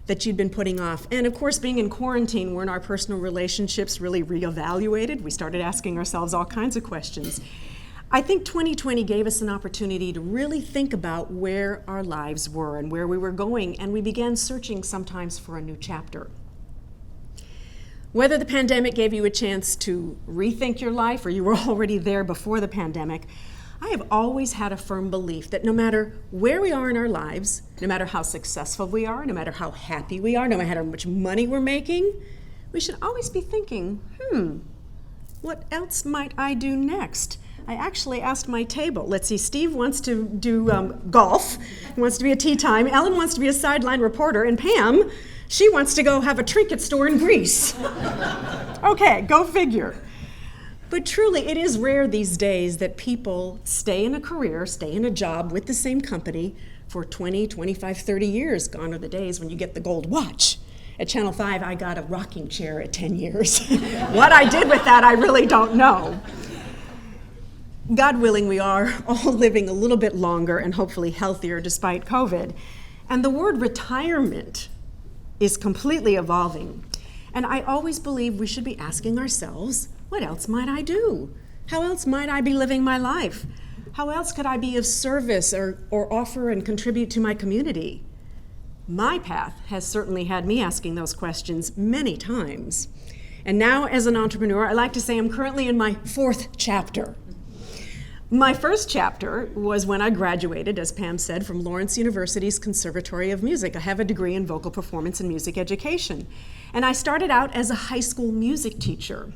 that you'd been putting off. And of course, being in quarantine, weren't our personal relationships really reevaluated? We started asking ourselves all kinds of questions. I think 2020 gave us an opportunity to really think about where our lives were and where we were going, and we began searching sometimes for a new chapter. Whether the pandemic gave you a chance to rethink your life or you were already there before the pandemic, I have always had a firm belief that no matter where we are in our lives, no matter how successful we are, no matter how happy we are, no matter how much money we're making, we should always be thinking, what else might I do next? I actually asked my table. Let's see, Steve wants to do golf. He wants to be a tea time. Ellen wants to be a sideline reporter. And Pam, she wants to go have a trinket store in Greece. Okay, go figure. But truly, it is rare these days that people stay in a career, stay in a job with the same company for 20, 25, 30 years. Gone are the days when you get the gold watch. At Channel 5, I got a rocking chair at 10 years. What I did with that, I really don't know. God willing, we are all living a little bit longer and hopefully healthier despite COVID. And the word retirement is completely evolving. And I always believe we should be asking ourselves, what else might I do? How else might I be living my life? How else could I be of service or offer and contribute to my community? My path has certainly had me asking those questions many times. And now as an entrepreneur, I like to say I'm currently in my 4th chapter. My first chapter was when I graduated, as Pam said, from Lawrence University's Conservatory of Music. I have a degree in vocal performance and music education. And I started out as a high school music teacher.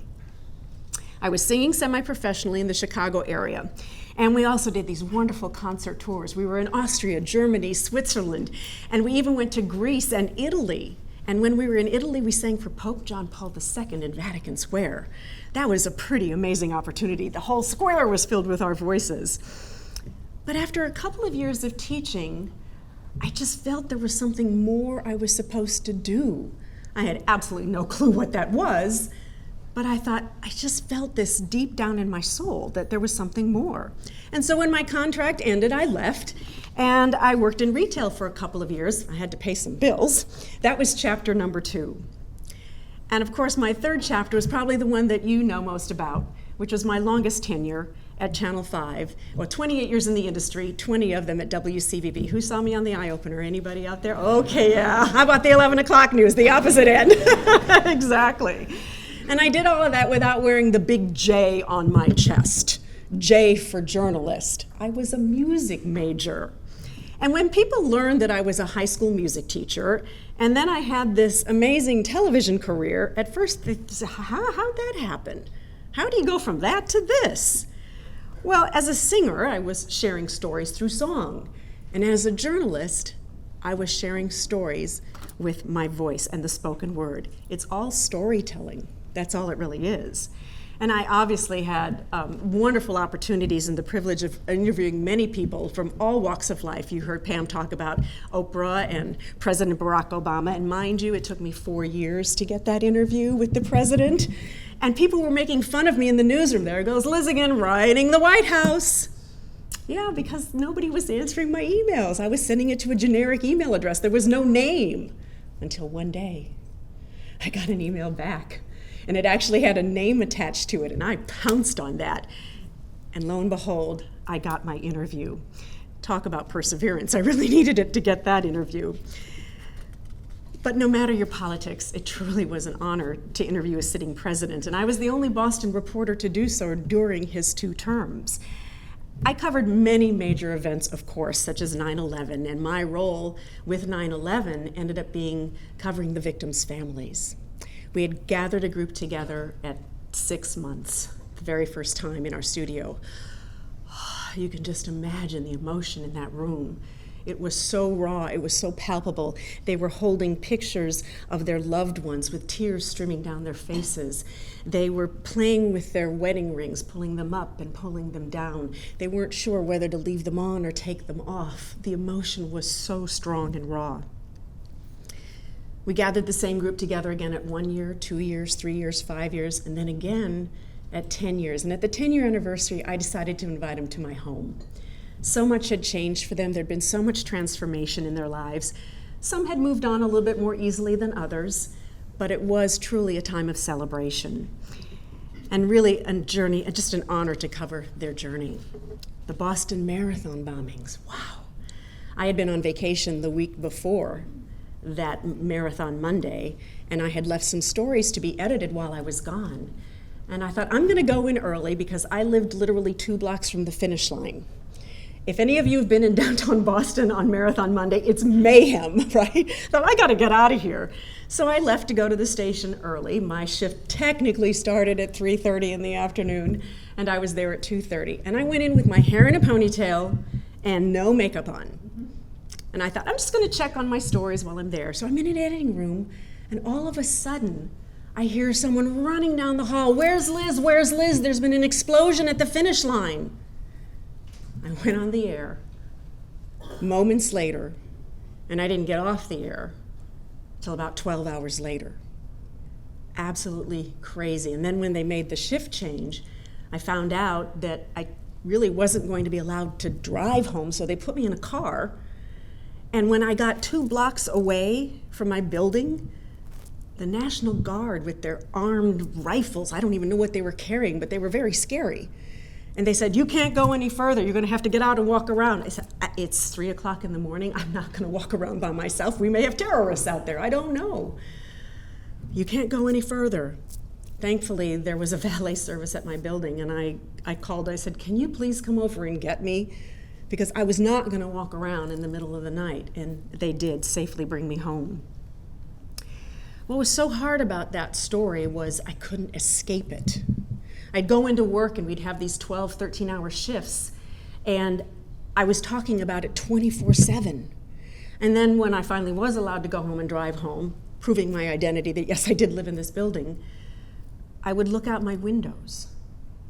I was singing semi-professionally in the Chicago area. And we also did these wonderful concert tours. We were in Austria, Germany, Switzerland, and we even went to Greece and Italy. And when we were in Italy, we sang for Pope John Paul II in Vatican Square. That was a pretty amazing opportunity. The whole square was filled with our voices. But after a couple of years of teaching, I just felt there was something more I was supposed to do. I had absolutely no clue what that was, but I thought, I just felt this deep down in my soul that there was something more. And so when my contract ended, I left, and I worked in retail for a couple of years. I had to pay some bills. That was chapter number 2. And of course, my 3rd chapter is probably the one that you know most about, which was my longest tenure at Channel 5. Well, 28 years in the industry, 20 of them at WCVB. Who saw me on the Eye Opener? Anybody out there? Okay, yeah. How about the 11 o'clock news, the opposite end? Exactly. And I did all of that without wearing the big J on my chest. J for journalist. I was a music major. And when people learned that I was a high school music teacher, and then I had this amazing television career, at first they said, how'd that happen? How do you go from that to this? Well, as a singer, I was sharing stories through song. And as a journalist, I was sharing stories with my voice and the spoken word. It's all storytelling. That's all it really is. And I obviously had wonderful opportunities and the privilege of interviewing many people from all walks of life. You heard Pam talk about Oprah and President Barack Obama. And mind you, it took me 4 years to get that interview with the president. And people were making fun of me in the newsroom. There goes Liz again, writing the White House. Yeah, because nobody was answering my emails. I was sending it to a generic email address. There was no name. Until one day, I got an email back. And it actually had a name attached to it, and I pounced on that. And lo and behold, I got my interview. Talk about perseverance. I really needed it to get that interview. But no matter your politics, it truly was an honor to interview a sitting president, and I was the only Boston reporter to do so during his 2 terms. I covered many major events, of course, such as 9/11, and my role with 9/11 ended up being covering the victims' families. We had gathered a group together at 6 months, the very first time in our studio. You can just imagine the emotion in that room. It was so raw, it was so palpable. They were holding pictures of their loved ones with tears streaming down their faces. They were playing with their wedding rings, pulling them up and pulling them down. They weren't sure whether to leave them on or take them off. The emotion was so strong and raw. We gathered the same group together again at 1 year, 2 years, 3 years, 5 years, and then again at 10 years. And at the 10-year anniversary, I decided to invite them to my home. So much had changed for them. There'd been so much transformation in their lives. Some had moved on a little bit more easily than others, but it was truly a time of celebration. And really a journey, just an honor to cover their journey. The Boston Marathon bombings, wow. I had been on vacation the week before that Marathon Monday, and I had left some stories to be edited while I was gone. And I thought, I'm gonna go in early because I lived literally 2 blocks from the finish line. If any of you have been in downtown Boston on Marathon Monday, it's mayhem, right? So I got to get out of here. So I left to go to the station early. My shift technically started at 3:30 in the afternoon, and I was there at 2:30. And I went in with my hair in a ponytail and no makeup on. And I thought, I'm just going to check on my stories while I'm there. So I'm in an editing room, and all of a sudden, I hear someone running down the hall. Where's Liz? Where's Liz? There's been an explosion at the finish line. I went on the air moments later, and I didn't get off the air till about 12 hours later. Absolutely crazy. And then when they made the shift change, I found out that I really wasn't going to be allowed to drive home, so they put me in a car. And when I got 2 blocks away from my building, the National Guard with their armed rifles, I don't even know what they were carrying, but they were very scary. And they said, you can't go any further. You're going to have to get out and walk around. I said, it's 3 o'clock in the morning. I'm not going to walk around by myself. We may have terrorists out there. I don't know. You can't go any further. Thankfully, there was a valet service at my building, and I called. I said, can you please come over and get me? Because I was not going to walk around in the middle of the night, and they did safely bring me home. What was so hard about that story was I couldn't escape it. I'd go into work and we'd have these 12, 13-hour shifts, and I was talking about it 24/7. And then when I finally was allowed to go home and drive home, proving my identity that yes, I did live in this building, I would look out my windows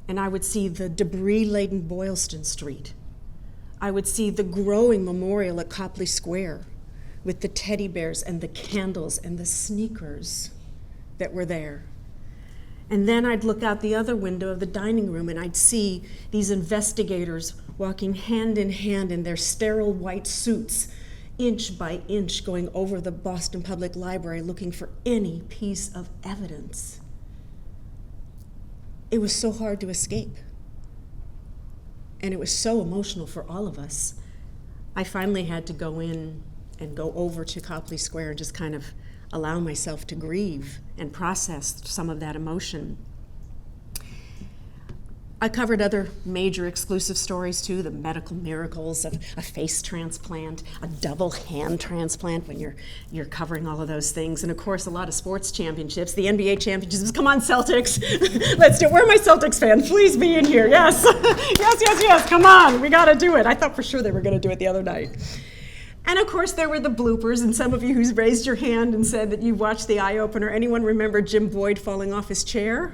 and I would see the debris-laden Boylston Street. I would see the growing memorial at Copley Square with the teddy bears and the candles and the sneakers that were there. And then I'd look out the other window of the dining room and I'd see these investigators walking hand in hand in their sterile white suits, inch by inch, going over the Boston Public Library looking for any piece of evidence. It was so hard to escape. And it was so emotional for all of us. I finally had to go in and go over to Copley Square and just kind of allow myself to grieve and process some of that emotion. I covered other major exclusive stories too, the medical miracles of a face transplant, a double hand transplant when you're covering all of those things, and of course a lot of sports championships, the NBA championships. Come on, Celtics. Let's do it. Where are my Celtics fans? Please be in here. Yes. Yes. Come on. We got to do it. I thought for sure they were going to do it the other night. And of course, there were the bloopers, and some of you who's raised your hand and said that you watched the eye opener. Anyone remember Jim Boyd falling off his chair?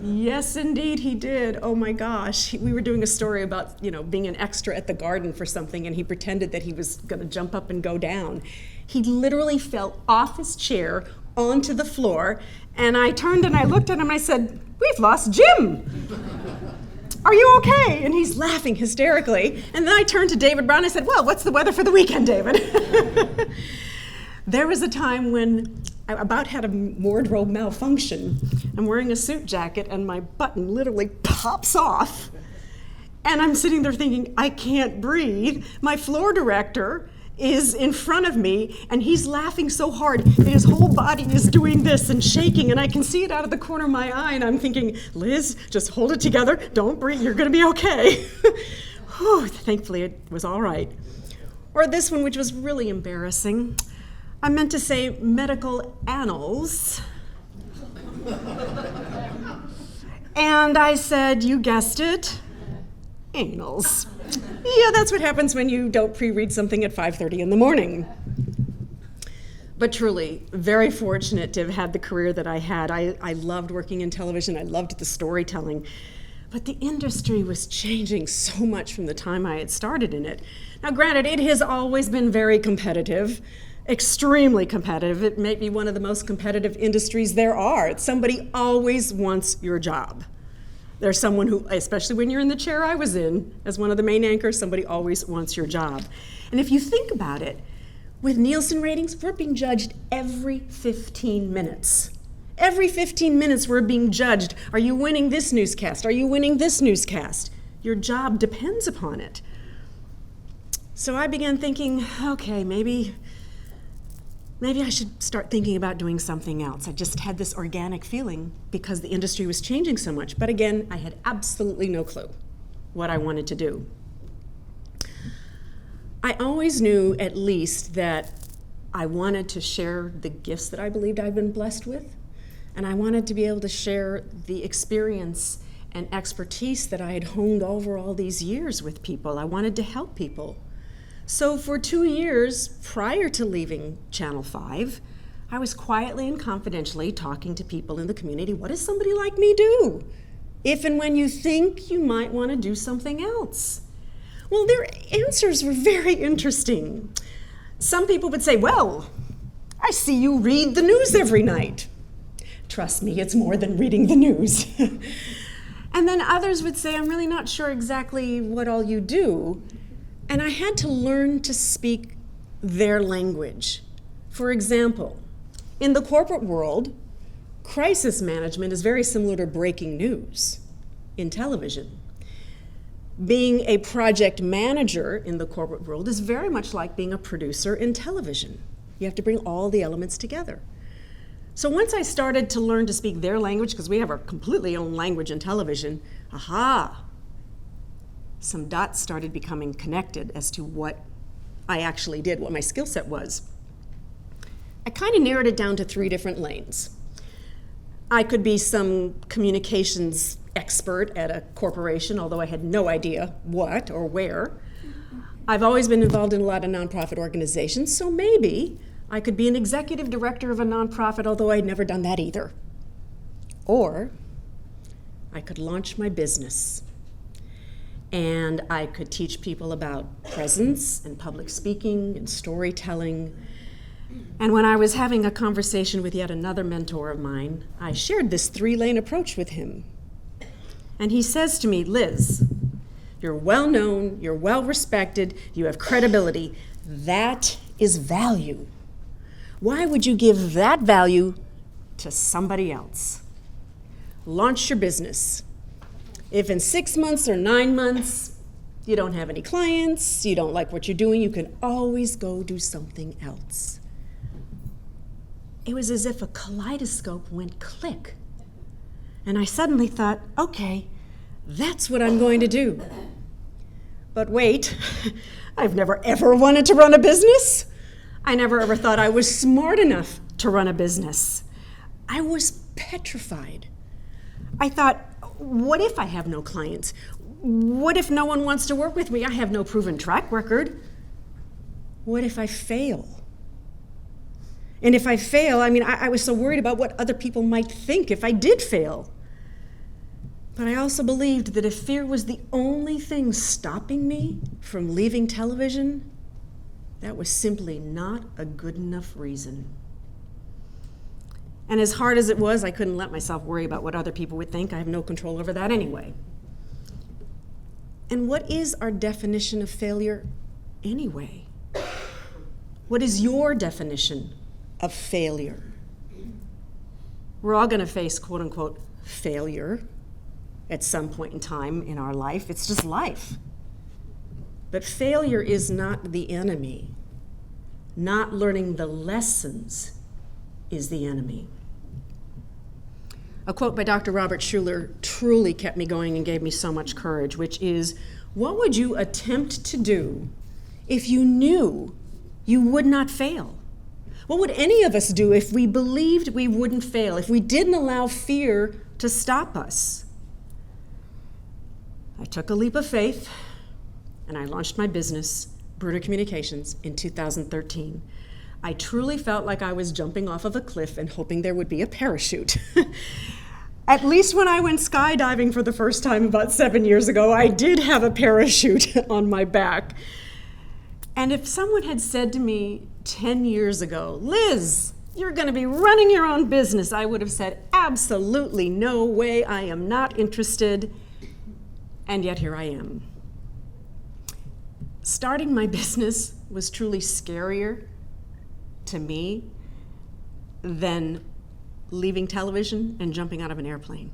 Yes, indeed, he did. Oh my gosh. We were doing a story about, being an extra at the Garden for something, and he pretended that he was going to jump up and go down. He literally fell off his chair onto the floor, and I turned and I looked at him and I said, "We've lost Jim. Are you okay?" And he's laughing hysterically. And then I turned to David Brown and I said, "Well, what's the weather for the weekend, David?" There was a time when I about had a wardrobe malfunction. I'm wearing a suit jacket and my button literally pops off. And I'm sitting there thinking, I can't breathe. My floor director is in front of me, and he's laughing so hard that his whole body is doing this and shaking, and I can see it out of the corner of my eye, and I'm thinking, Liz, just hold it together, don't breathe, you're gonna be okay. Whew, thankfully it was all right. Or this one, which was really embarrassing. I meant to say medical annals. And I said, you guessed it, anals. Yeah, that's what happens when you don't pre-read something at 5:30 in the morning. But truly, very fortunate to have had the career that I had. I loved working in television. I loved the storytelling. But the industry was changing so much from the time I had started in it. Now, granted, it has always been very competitive, extremely competitive. It may be one of the most competitive industries there are. Somebody always wants your job. There's someone who, especially when you're in the chair I was in, as one of the main anchors, somebody always wants your job. And if you think about it, with Nielsen ratings, we're being judged every 15 minutes. Every 15 minutes we're being judged. Are you winning this newscast? Are you winning this newscast? Your job depends upon it. So I began thinking, okay, maybe I should start thinking about doing something else. I just had this organic feeling because the industry was changing so much. But again, I had absolutely no clue what I wanted to do. I always knew at least that I wanted to share the gifts that I believed I'd been blessed with, and I wanted to be able to share the experience and expertise that I had honed over all these years with people. I wanted to help people. So for 2 years prior to leaving Channel 5, I was quietly and confidentially talking to people in the community. What does somebody like me do if and when you think you might want to do something else? Well, their answers were very interesting. Some people would say, well, I see you read the news every night. Trust me, it's more than reading the news. And then others would say, I'm really not sure exactly what all you do. And I had to learn to speak their language. For example, in the corporate world, crisis management is very similar to breaking news in television. Being a project manager in the corporate world is very much like being a producer in television. You have to bring all the elements together. So once I started to learn to speak their language, because we have our completely own language in television, some dots started becoming connected as to what I actually did, what my skill set was. I kind of narrowed it down to 3 different lanes. I could be some communications expert at a corporation, although I had no idea what or where. I've always been involved in a lot of nonprofit organizations, so maybe I could be an executive director of a nonprofit, although I'd never done that either. Or I could launch my business, and I could teach people about presence and public speaking and storytelling. And when I was having a conversation with yet another mentor of mine, I shared this 3-lane approach with him. And he says to me, Liz, you're well known, you're well respected, you have credibility. That is value. Why would you give that value to somebody else? Launch your business. If in 6 months or 9 months you don't have any clients, you don't like what you're doing, you can always go do something else. It was as if a kaleidoscope went click. And I suddenly thought, okay, that's what I'm going to do. But wait, I've never ever wanted to run a business. I never ever thought I was smart enough to run a business. I was petrified. I thought, what if I have no clients? What if no one wants to work with me? I have no proven track record. What if I fail? And if I fail, I was so worried about what other people might think if I did fail. But I also believed that if fear was the only thing stopping me from leaving television, that was simply not a good enough reason. And as hard as it was, I couldn't let myself worry about what other people would think. I have no control over that anyway. And what is our definition of failure anyway? What is your definition of failure? We're all going to face quote unquote failure at some point in time in our life. It's just life. But failure is not the enemy. Not learning the lessons is the enemy. A quote by Dr. Robert Schuller truly kept me going and gave me so much courage, which is, what would you attempt to do if you knew you would not fail? What would any of us do if we believed we wouldn't fail, if we didn't allow fear to stop us? I took a leap of faith, and I launched my business, Brunner Communications, in 2013. I truly felt like I was jumping off of a cliff and hoping there would be a parachute. At least when I went skydiving for the first time about 7 years ago, I did have a parachute on my back. And if someone had said to me 10 years ago, Liz, you're going to be running your own business, I would have said, absolutely no way, I am not interested. And yet here I am. Starting my business was truly scarier to me than leaving television and jumping out of an airplane.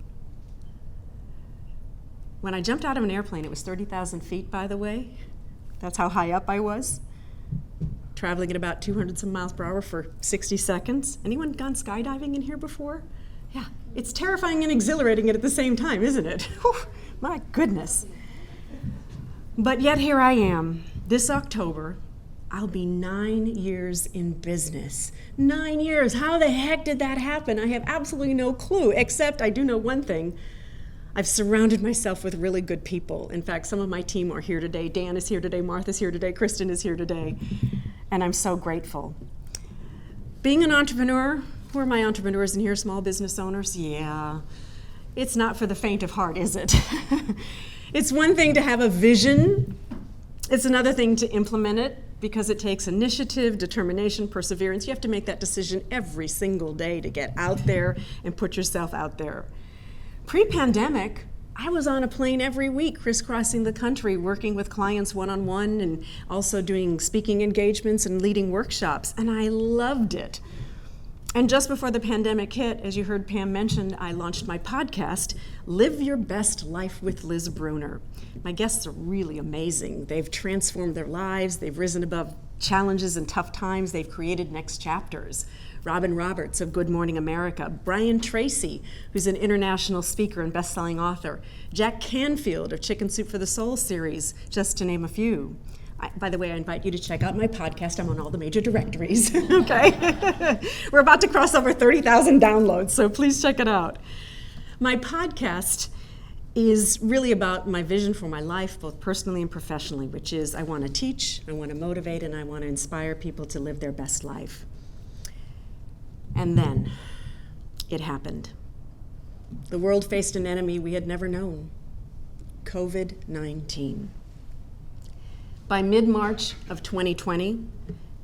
When I jumped out of an airplane, it was 30,000 feet, by the way. That's how high up I was, traveling at about 200 some miles per hour for 60 seconds. Anyone gone skydiving in here before? Yeah, it's terrifying and exhilarating at the same time, isn't it? Whew, my goodness. But yet here I am, This October, I'll be 9 years in business. 9 years. How the heck did that happen? I have absolutely no clue, except I do know one thing. I've surrounded myself with really good people. In fact, some of my team are here today. Dan is here today, Martha's here today, Kristen is here today, and I'm so grateful. Being an entrepreneur, who are my entrepreneurs in here, small business owners? Yeah, it's not for the faint of heart, is it? It's one thing to have a vision. It's another thing to implement it, because it takes initiative, determination, perseverance. You have to make that decision every single day to get out there and put yourself out there. Pre-pandemic, I was on a plane every week, crisscrossing the country, working with clients one-on-one and also doing speaking engagements and leading workshops, and I loved it. And just before the pandemic hit, as you heard Pam mention, I launched my podcast, Live Your Best Life with Liz Brunner. My guests are really amazing. They've transformed their lives, they've risen above challenges and tough times, they've created next chapters. Robin Roberts of Good Morning America, Brian Tracy, who's an international speaker and best-selling author, Jack Canfield of Chicken Soup for the Soul series, just to name a few. By the way, I invite you to check out my podcast. I'm on all the major directories, okay? We're about to cross over 30,000 downloads, so please check it out. My podcast is really about my vision for my life, both personally and professionally, which is I want to teach, I want to motivate, and I want to inspire people to live their best life. And then it happened. The world faced an enemy we had never known, COVID-19. By mid-March of 2020,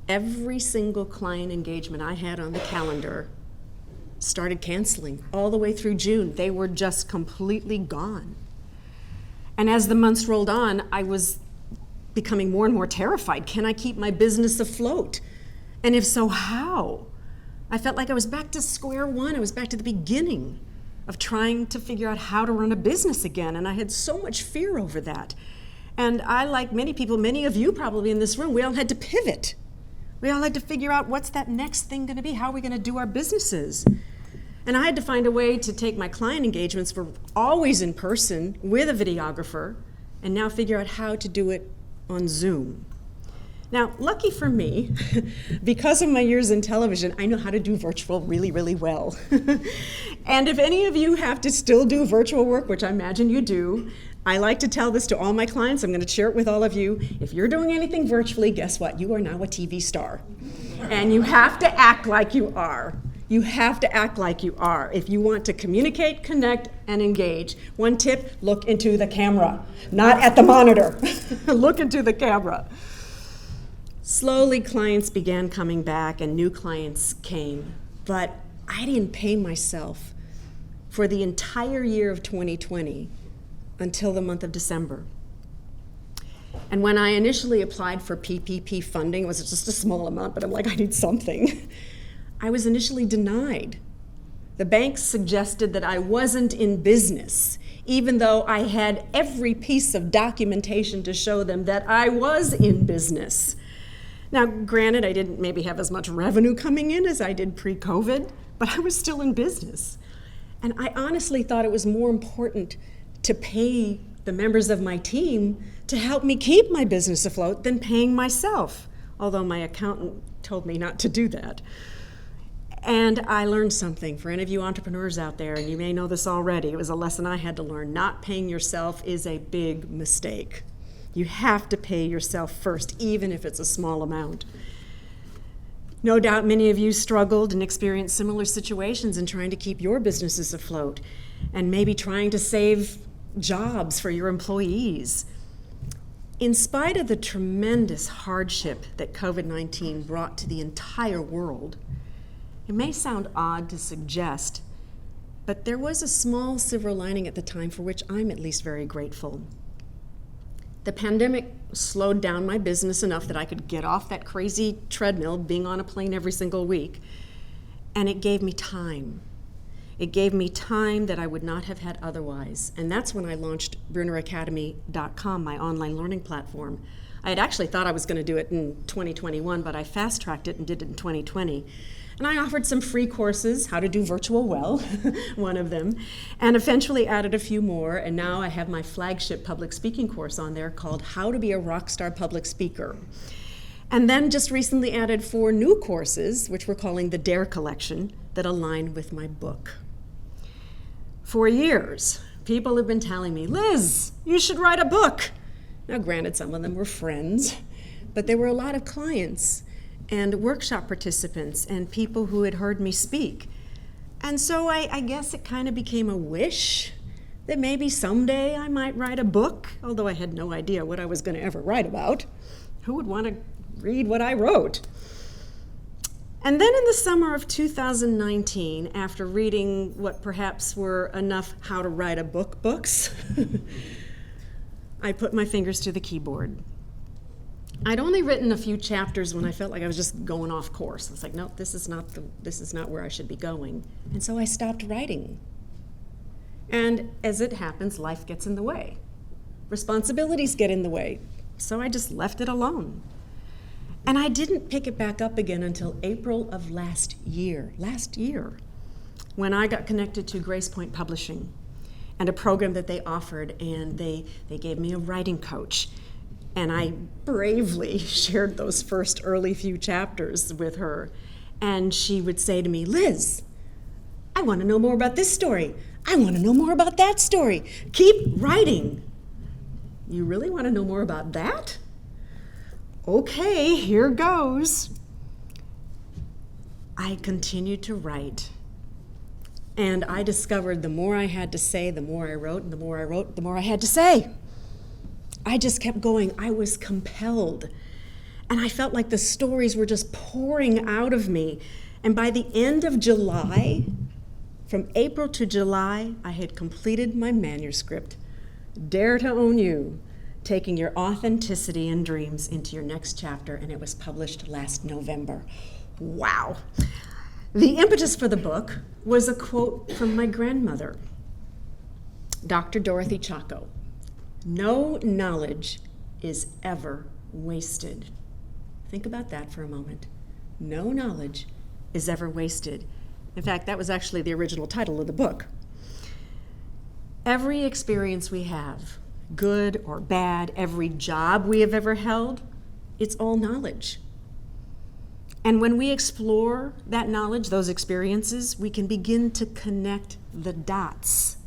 every single client engagement I had on the calendar started canceling all the way through June. They were just completely gone. And as the months rolled on, I was becoming more and more terrified. Can I keep my business afloat? And if so, how? I felt like I was back to square one. I was back to the beginning of trying to figure out how to run a business again. And I had so much fear over that. And I, like many people, many of you probably in this room, we all had to pivot. We all had to figure out what's that next thing going to be? How are we going to do our businesses? And I had to find a way to take my client engagements for always in person with a videographer and now figure out how to do it on Zoom. Now, lucky for me, because of my years in television, I know how to do virtual really, really well. And if any of you have to still do virtual work, which I imagine you do, I like to tell this to all my clients. I'm going to share it with all of you. If you're doing anything virtually, guess what? You are now a TV star. And you have to act like you are. You have to act like you are. If you want to communicate, connect, and engage, one tip, look into the camera, not at the monitor. Look into the camera. Slowly, clients began coming back and new clients came, but I didn't pay myself for the entire year of 2020 until the month of December. And when I initially applied for PPP funding, it was just a small amount, but I'm like, I need something. I was initially denied. The banks suggested that I wasn't in business, even though I had every piece of documentation to show them that I was in business. Now, granted, I didn't maybe have as much revenue coming in as I did pre-COVID, but I was still in business. And I honestly thought it was more important to pay the members of my team to help me keep my business afloat than paying myself, although my accountant told me not to do that. And I learned something. For any of you entrepreneurs out there, and you may know this already, it was a lesson I had to learn. Not paying yourself is a big mistake. You have to pay yourself first, even if it's a small amount. No doubt many of you struggled and experienced similar situations in trying to keep your businesses afloat and maybe trying to save jobs for your employees. In spite of the tremendous hardship that COVID-19 brought to the entire world, it may sound odd to suggest, but there was a small silver lining at the time for which I'm at least very grateful. The pandemic slowed down my business enough that I could get off that crazy treadmill, being on a plane every single week, and it gave me time. It gave me time that I would not have had otherwise. And that's when I launched BrunnerAcademy.com, my online learning platform. I had actually thought I was going to do it in 2021, but I fast-tracked it and did it in 2020. And I offered some free courses, how to do virtual well, one of them, and eventually added a few more. And now I have my flagship public speaking course on there called How to Be a Rockstar Public Speaker. And then just recently added 4 new courses, which we're calling the DARE collection, that align with my book. For years, people have been telling me, Liz, you should write a book. Now, granted, some of them were friends, but there were a lot of clients and workshop participants and people who had heard me speak. And so I guess it kind of became a wish that maybe someday I might write a book, although I had no idea what I was going to ever write about. Who would want to read what I wrote? And then in the summer of 2019, after reading what perhaps were enough how to write a book books, I put my fingers to the keyboard. I'd only written a few chapters when I felt like I was just going off course. I was like, nope, this is not where I should be going. And so I stopped writing. And as it happens, life gets in the way. Responsibilities get in the way. So I just left it alone. And I didn't pick it back up again until April of last year, when I got connected to Grace Point Publishing and a program that they offered, and they gave me a writing coach. And I bravely shared those first early few chapters with her. And she would say to me, Liz, I want to know more about this story. I want to know more about that story. Keep writing. You really want to know more about that? Okay, here goes. I continued to write. And I discovered the more I had to say, the more I wrote, and the more I wrote, the more I had to say. I just kept going. I was compelled. And I felt like the stories were just pouring out of me. And by the end of July, from April to July, I had completed my manuscript, Dare to Own You, Taking Your Authenticity and Dreams into Your Next Chapter, and it was published last November. Wow. The impetus for the book was a quote from my grandmother, Dr. Dorothy Chaco. No knowledge is ever wasted. Think about that for a moment. No knowledge is ever wasted. In fact, that was actually the original title of the book. Every experience we have, good or bad, every job we have ever held, it's all knowledge. And when we explore that knowledge, those experiences, we can begin to connect the dots.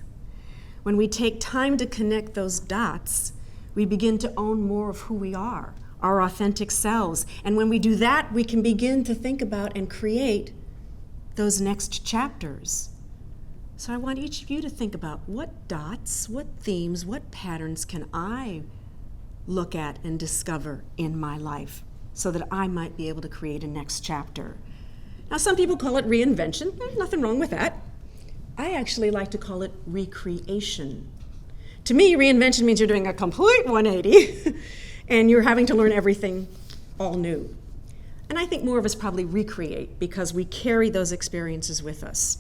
When we take time to connect those dots, we begin to own more of who we are, our authentic selves. And when we do that, we can begin to think about and create those next chapters. So I want each of you to think about what dots, what themes, what patterns can I look at and discover in my life so that I might be able to create a next chapter. Now, some people call it reinvention. There's nothing wrong with that. I actually like to call it recreation. To me, reinvention means you're doing a complete 180 and you're having to learn everything all new. And I think more of us probably recreate because we carry those experiences with us.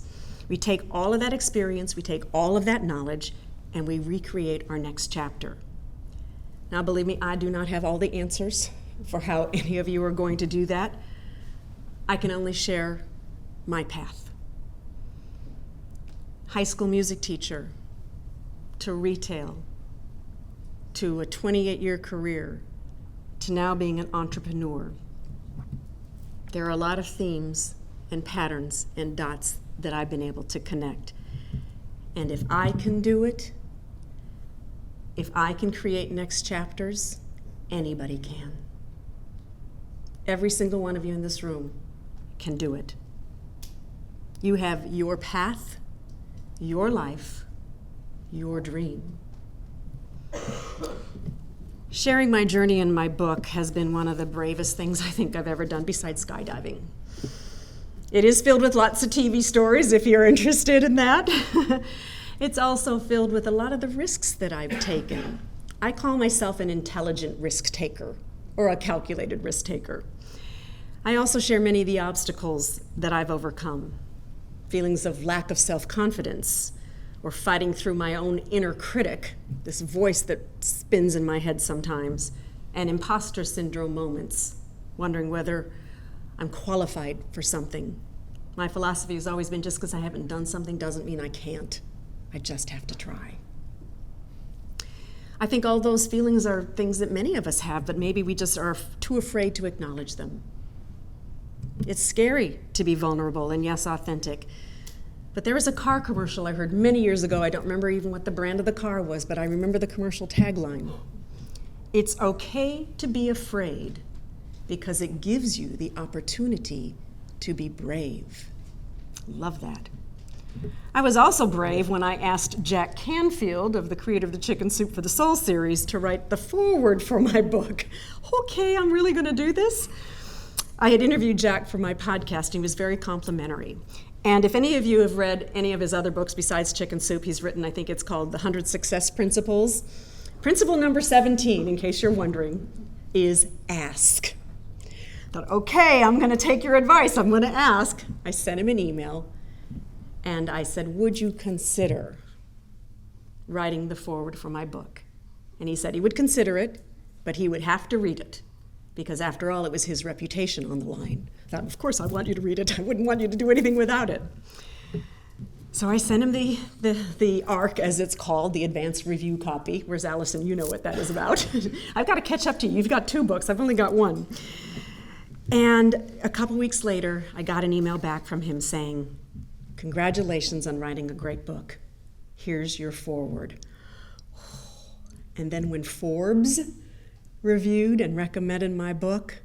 We take all of that experience, we take all of that knowledge, and we recreate our next chapter. Now, believe me, I do not have all the answers for how any of you are going to do that. I can only share my path. High school music teacher, to retail, to a 28-year career, to now being an entrepreneur. There are a lot of themes and patterns and dots that I've been able to connect. And if I can do it, if I can create next chapters, anybody can. Every single one of you in this room can do it. You have your path, your life, your dream. Sharing my journey in my book has been one of the bravest things I think I've ever done besides skydiving. It is filled with lots of TV stories if you're interested in that. It's also filled with a lot of the risks that I've taken. I call myself an intelligent risk taker or a calculated risk taker. I also share many of the obstacles that I've overcome. feelings of lack of self-confidence, or fighting through my own inner critic, this voice that spins in my head sometimes, and imposter syndrome moments, wondering whether I'm qualified for something. My philosophy has always been just because I haven't done something doesn't mean I can't. I just have to try. I think all those feelings are things that many of us have, but maybe we just are too afraid to acknowledge them. It's scary to be vulnerable and, yes, authentic. But there was a car commercial I heard many years ago. I don't remember even what the brand of the car was, but I remember the commercial tagline. It's okay to be afraid because it gives you the opportunity to be brave. Love that. I was also brave when I asked Jack Canfield, of the creator of the Chicken Soup for the Soul series, to write the foreword for my book. Okay, I'm really going to do this. I had interviewed Jack for my podcast. He was very complimentary. And if any of you have read any of his other books besides Chicken Soup, he's written, I think it's called The 100 Success Principles. Principle number 17, in case you're wondering, is ask. I thought, okay, I'm going to take your advice. I'm going to ask. I sent him an email, and I said, would you consider writing the foreword for my book? And he said he would consider it, but he would have to read it, because after all, it was his reputation on the line. I thought, of course I want you to read it. I wouldn't want you to do anything without it. So I sent him the ARC, as it's called, the advanced review copy. Where's Allison? You know what that is about. I've got to catch up to you. You've got 2 books. I've only got 1. And a couple weeks later, I got an email back from him saying, congratulations on writing a great book. Here's your foreword. And then when Forbes reviewed and recommended my book,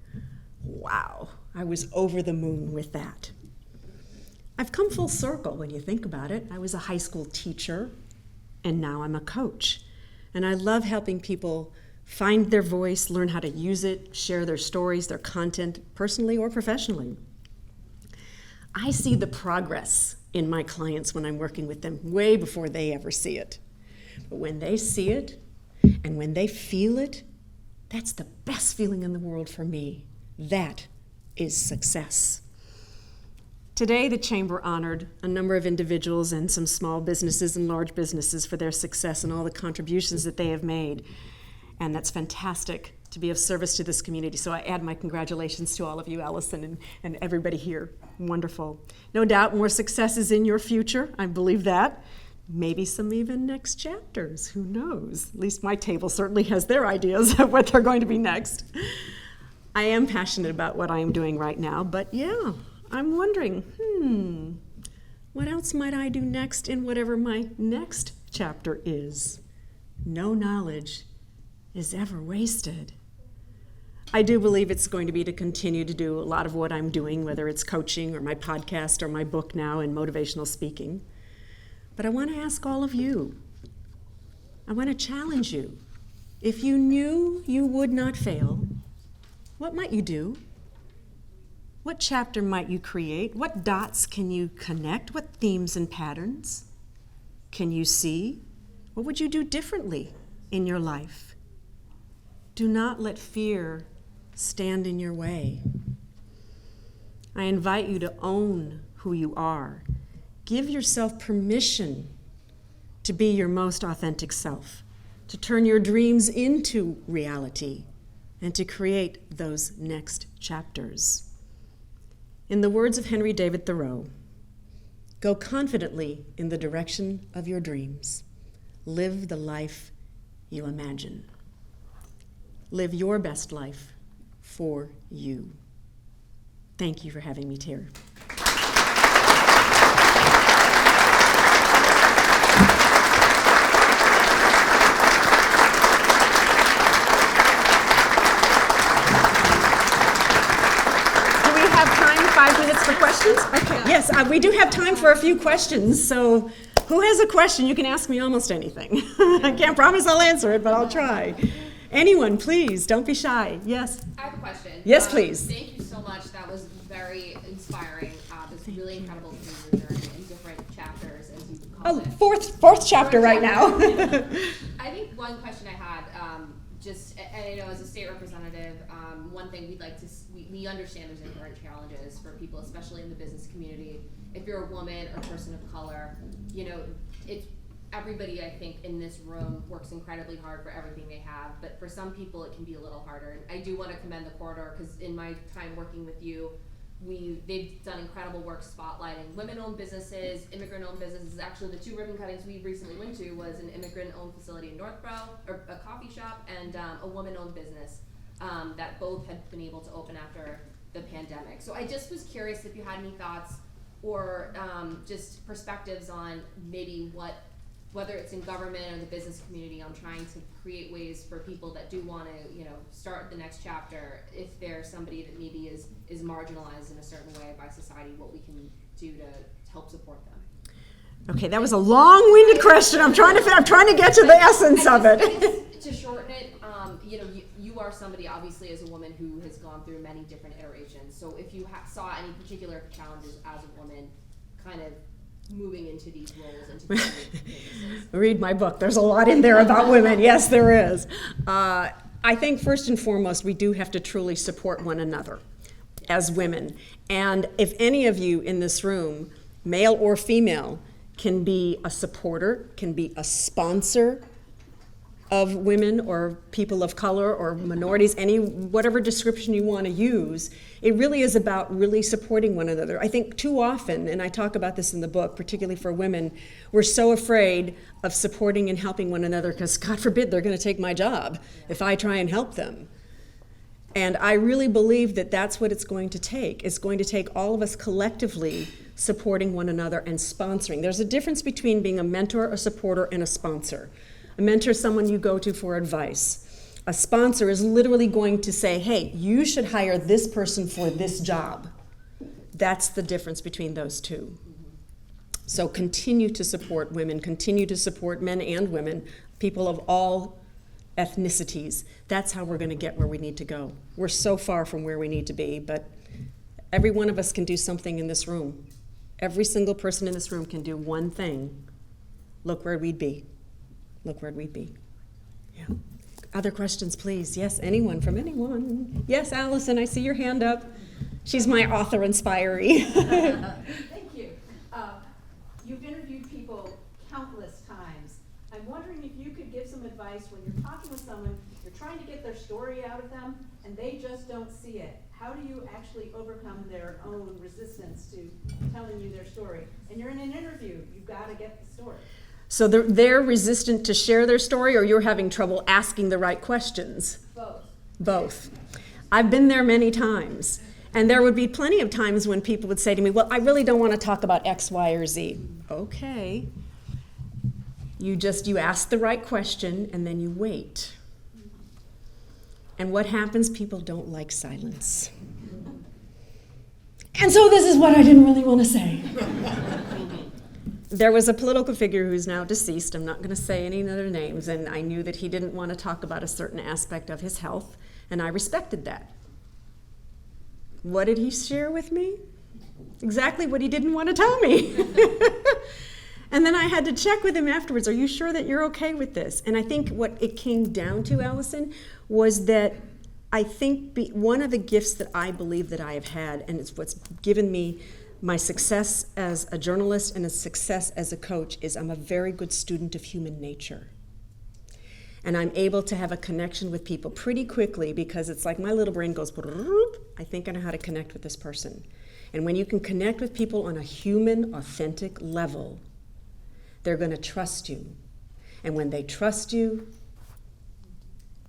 wow, I was over the moon with that. I've come full circle when you think about it. I was a high school teacher, and now I'm a coach. And I love helping people find their voice, learn how to use it, share their stories, their content, personally or professionally. I see the progress in my clients when I'm working with them way before they ever see it. But when they see it and when they feel it, that's the best feeling in the world for me. That is success. Today, the Chamber honored a number of individuals and some small businesses and large businesses for their success and all the contributions that they have made. And that's fantastic to be of service to this community. So I add my congratulations to all of you, Allison, and everybody here. Wonderful. No doubt more success is in your future. I believe that. Maybe some even next chapters. Who knows? At least my table certainly has their ideas of what they're going to be next. I am passionate about what I am doing right now, but yeah, I'm wondering, what else might I do next in whatever my next chapter is? No knowledge is ever wasted. I do believe it's going to be to continue to do a lot of what I'm doing, whether it's coaching or my podcast or my book now and motivational speaking. But I want to ask all of you, I want to challenge you. If you knew you would not fail, what might you do? What chapter might you create? What dots can you connect? What themes and patterns can you see? What would you do differently in your life? Do not let fear stand in your way. I invite you to own who you are. Give yourself permission to be your most authentic self, to turn your dreams into reality, and to create those next chapters. In the words of Henry David Thoreau, go confidently in the direction of your dreams. Live the life you imagine. Live your best life for you. Thank you for having me here. For questions? Okay. Yes, we do have time for a few questions. So who has a question? You can ask me almost anything. I can't promise I'll answer it, but I'll try. Anyone, please, don't be shy. Yes? I have a question. Yes, please. Thank you so much. That was very inspiring. It's really incredible to see your journey in different chapters, as you call it. Fourth chapter right now. I think one question I had, just, and I know as a state representative, one thing we'd like to, we understand there's inherent challenges for people, especially in the business community. If you're a woman or person of color, you know, it's, everybody I think in this room works incredibly hard for everything they have, but for some people it can be a little harder. And I do want to commend the corridor, because in my time working with you, they've done incredible work spotlighting women-owned businesses, immigrant-owned businesses. Actually, the 2 ribbon cuttings we recently went to was an immigrant-owned facility in Northborough, or a coffee shop, and a woman-owned business that both had been able to open after the pandemic. So I just was curious if you had any thoughts or just perspectives on maybe whether it's in government or the business community, on trying to create ways for people that do want to, you know, start the next chapter, if they're somebody that maybe is marginalized in a certain way by society, what we can do to help support them. Okay, that was a long-winded question. I'm trying to get to the essence of it. To shorten it, you know, you are somebody, obviously, as a woman who has gone through many different iterations. So if you saw any particular challenges as a woman, kind of moving into these roles, into these businesses. Read my book. There's a lot in there about women. Yes, there is. I think first and foremost, we do have to truly support one another as women. And if any of you in this room, male or female, can be a supporter, can be a sponsor of women or people of color or minorities, whatever description you want to use, it really is about really supporting one another. I think too often, and I talk about this in the book, particularly for women, we're so afraid of supporting and helping one another because, God forbid, they're going to take my job if I try and help them. And I really believe that that's what it's going to take. It's going to take all of us collectively supporting one another and sponsoring. There's a difference between being a mentor, a supporter, and a sponsor. A mentor is someone you go to for advice. A sponsor is literally going to say, hey, you should hire this person for this job. That's the difference between those two. So continue to support women, continue to support men and women, people of all ethnicities. That's how we're going to get where we need to go. We're so far from where we need to be, but every one of us can do something in this room. Every single person in this room can do one thing. Look where we'd be. Look where we'd be. Yeah. Other questions, please? Yes, anyone, from anyone. Yes, Allison, I see your hand up. She's my author inspiree. Thank you. You've interviewed people countless times. I'm wondering if you could give some advice when you're talking with someone, you're trying to get their story out of them, and they just don't see it. How do you actually overcome their own resistance to telling you their story? And you're in an interview, you've got to get the story. So they're resistant to share their story, or you're having trouble asking the right questions? Both. Both. I've been there many times. And there would be plenty of times when people would say to me, well, I really don't want to talk about X, Y, or Z. Okay. You ask the right question, and then you wait. And what happens? People don't like silence. And so this is what I didn't really want to say. There was a political figure who's now deceased. I'm not going to say any other names, and I knew that he didn't want to talk about a certain aspect of his health, and I respected that. What did he share with me? Exactly what he didn't want to tell me. And then I had to check with him afterwards, are you sure that you're okay with this? And I think what it came down to, Allison, was that I think one of the gifts that I believe that I have had, and it's what's given me my success as a journalist and a success as a coach, is I'm a very good student of human nature. And I'm able to have a connection with people pretty quickly because it's like my little brain goes, I think I know how to connect with this person. And when you can connect with people on a human, authentic level, they're going to trust you. And when they trust you,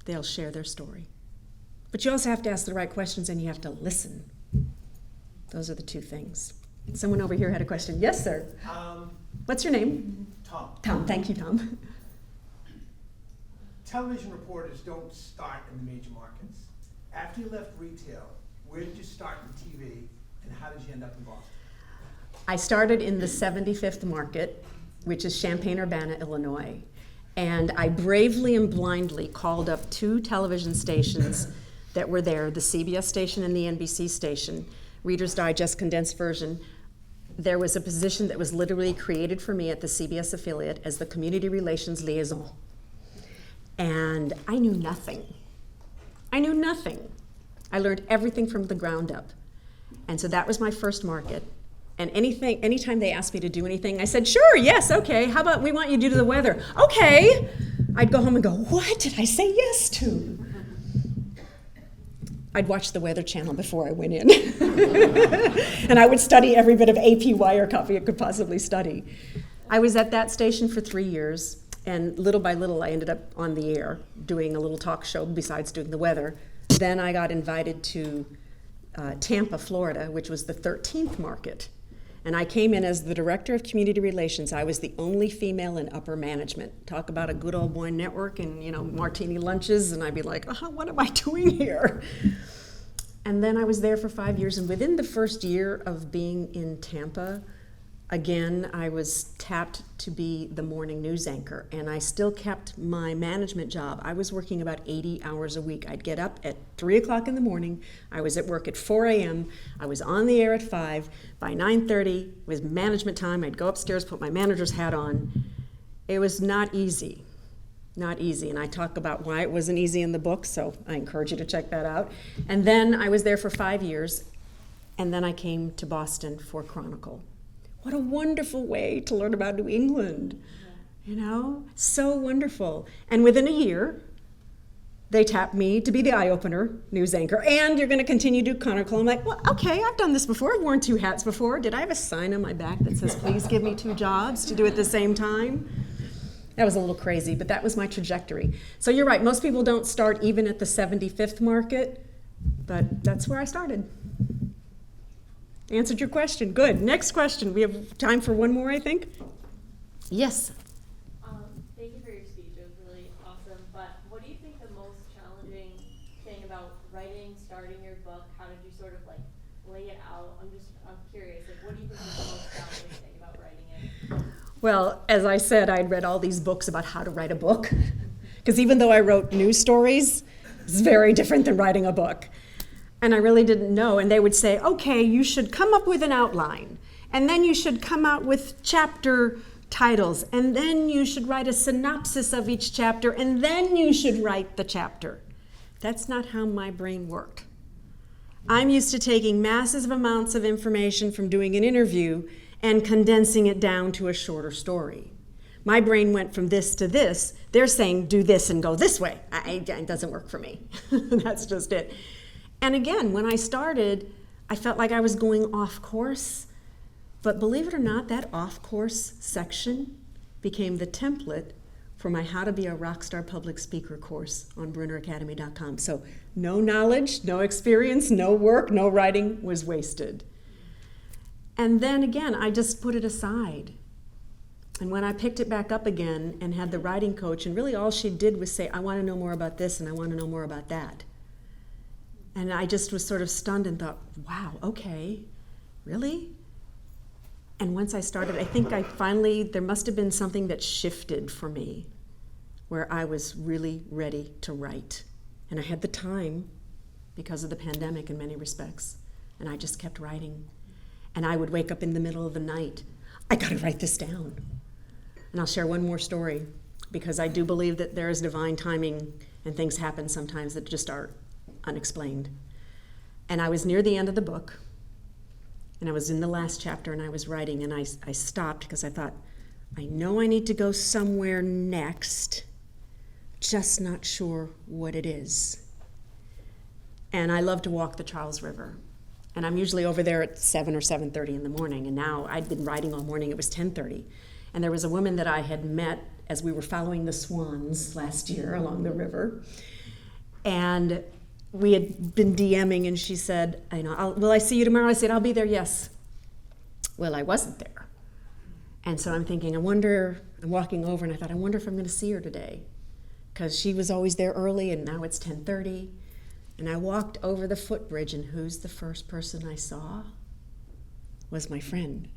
they'll share their story. But you also have to ask the right questions and you have to listen. Those are the two things. Someone over here had a question. Yes, sir. What's your name? Tom. Tom. Thank you, Tom. Television reporters don't start in the major markets. After you left retail, where did you start in TV, and how did you end up in Boston? I started in the 75th market, which is Champaign-Urbana, Illinois. And I bravely and blindly called up two television stations that were there, the CBS station and the NBC station, Reader's Digest condensed version. There was a position that was literally created for me at the CBS affiliate as the community relations liaison. And I knew nothing. I knew nothing. I learned everything from the ground up. And so that was my first market. And anytime they asked me to do anything, I said, sure, yes, okay. How about we want you to do the weather? Okay. I'd go home and go, what did I say yes to? I'd watch the Weather Channel before I went in. And I would study every bit of AP wire copy I could possibly study. I was at that station for 3 years, and little by little I ended up on the air doing a little talk show besides doing the weather. Then I got invited to Tampa, Florida, which was the 13th market. And I came in as the director of community relations. I was the only female in upper management. Talk about a good old boy network and, martini lunches, and I'd be like, what am I doing here? And then I was there for 5 years, and within the first year of being in Tampa, again, I was tapped to be the morning news anchor, and I still kept my management job. I was working about 80 hours a week. I'd get up at 3 o'clock in the morning. I was at work at 4 a.m. I was on the air at 5. By 9:30 was management time. I'd go upstairs, put my manager's hat on. It was not easy. Not easy, and I talk about why it wasn't easy in the book, so I encourage you to check that out. And then I was there for 5 years, and then I came to Boston for Chronicle. What a wonderful way to learn about New England, so wonderful. And within a year, they tapped me to be the eye-opener news anchor, and you're going to continue to do Chronicle. I'm like, well, okay, I've done this before. I've worn 2 hats before. Did I have a sign on my back that says, please give me 2 jobs to do at the same time? That was a little crazy, but that was my trajectory. So you're right, most people don't start even at the 75th market, but that's where I started. Answered your question. Good. Next question. We have time for one more, I think. Yes. Thank you for your speech. It was really awesome. But what do you think the most challenging thing about writing, starting your book? How did you sort of lay it out? I'm curious. What do you think is the most challenging thing about writing it? Well, as I said, I'd read all these books about how to write a book. Because even though I wrote news stories, it's very different than writing a book. And I really didn't know. And they would say, okay, you should come up with an outline. And then you should come out with chapter titles. And then you should write a synopsis of each chapter. And then you should write the chapter. That's not how my brain worked. I'm used to taking massive amounts of information from doing an interview and condensing it down to a shorter story. My brain went from this to this. They're saying, do this and go this way. It doesn't work for me. That's just it. And again, when I started, I felt like I was going off course. But believe it or not, that off course section became the template for my How to Be a Rockstar Public Speaker course on BrunnerAcademy.com. So no knowledge, no experience, no work, no writing was wasted. And then again, I just put it aside. And when I picked it back up again and had the writing coach, and really all she did was say, I want to know more about this and I want to know more about that. And I just was sort of stunned and thought, wow, okay, really? And once I started, I think there must have been something that shifted for me where I was really ready to write. And I had the time because of the pandemic in many respects. And I just kept writing. And I would wake up in the middle of the night. I got to write this down. And I'll share one more story because I do believe that there is divine timing and things happen sometimes that just are unexplained. And I was near the end of the book, and I was in the last chapter, and I was writing, and I stopped because I thought, I know I need to go somewhere next, just not sure what it is. And I love to walk the Charles River, and I'm usually over there at 7 or 7:30 in the morning, and now I'd been writing all morning. It was 10:30, and there was a woman that I had met as we were following the swans last year along the river, and we had been DMing, and she said, will I see you tomorrow? I said, I'll be there, yes. Well, I wasn't there. And so I'm thinking, I'm walking over, and I thought, I wonder if I'm going to see her today. Because she was always there early, and now it's 10:30. And I walked over the footbridge, and who's the first person I saw? Was my friend.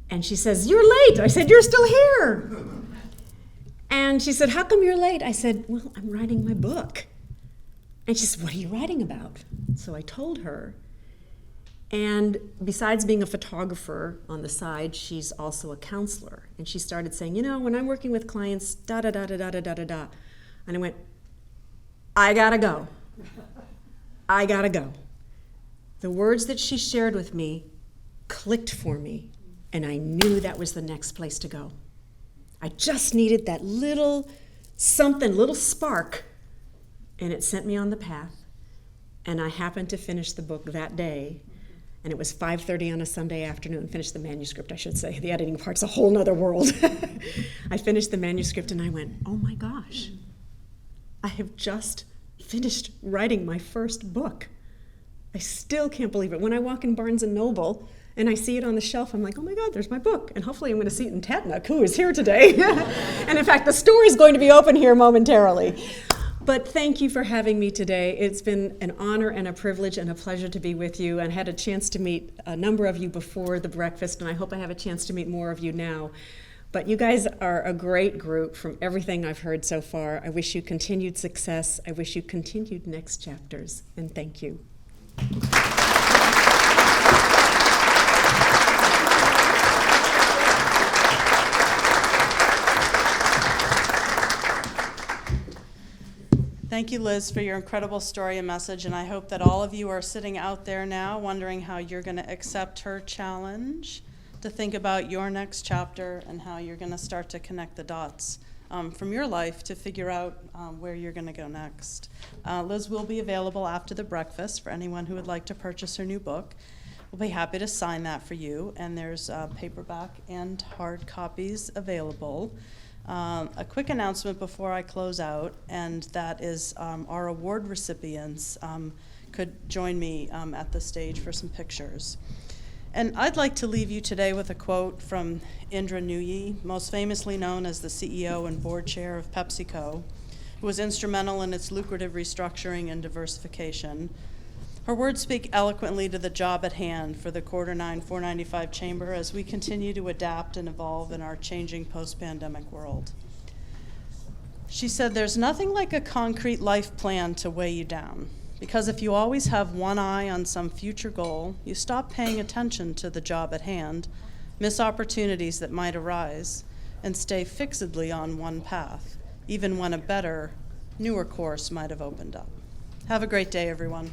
And she says, you're late. I said, you're still here. And she said, how come you're late? I said, well, I'm writing my book. And she said, what are you writing about? So I told her. And besides being a photographer on the side, she's also a counselor. And she started saying, when I'm working with clients, da-da-da-da-da-da-da-da. And I went, I gotta go. I gotta go. The words that she shared with me clicked for me, and I knew that was the next place to go. I just needed that little something, little spark, and it sent me on the path. And I happened to finish the book that day, and it was 5:30 on a Sunday afternoon. Finished the manuscript, I should say. The editing part's a whole nother world. I finished the manuscript, and I went, oh my gosh, I have just finished writing my first book. I still can't believe it. When I walk in Barnes & Noble and I see it on the shelf, I'm like, oh my God, there's my book. And hopefully I'm going to see it in Tatnuk, who is here today. And in fact, the store is going to be open here momentarily. But thank you for having me today. It's been an honor and a privilege and a pleasure to be with you, and had a chance to meet a number of you before the breakfast, and I hope I have a chance to meet more of you now. But you guys are a great group from everything I've heard so far. I wish you continued success. I wish you continued next chapters, and thank you. Thank you, Liz, for your incredible story and message, and I hope that all of you are sitting out there now wondering how you're going to accept her challenge to think about your next chapter and how you're going to start to connect the dots from your life to figure out where you're going to go next. Liz will be available after the breakfast for anyone who would like to purchase her new book. We'll be happy to sign that for you, and there's paperback and hard copies available. A quick announcement before I close out, and that is our award recipients could join me at the stage for some pictures. And I'd like to leave you today with a quote from Indra Nooyi, most famously known as the CEO and board chair of PepsiCo, who was instrumental in its lucrative restructuring and diversification. Her words speak eloquently to the job at hand for the Quarter 9 495 Chamber as we continue to adapt and evolve in our changing post-pandemic world. She said, "There's nothing like a concrete life plan to weigh you down, because if you always have one eye on some future goal, you stop paying attention to the job at hand, miss opportunities that might arise, and stay fixedly on one path, even when a better, newer course might have opened up." Have a great day, everyone.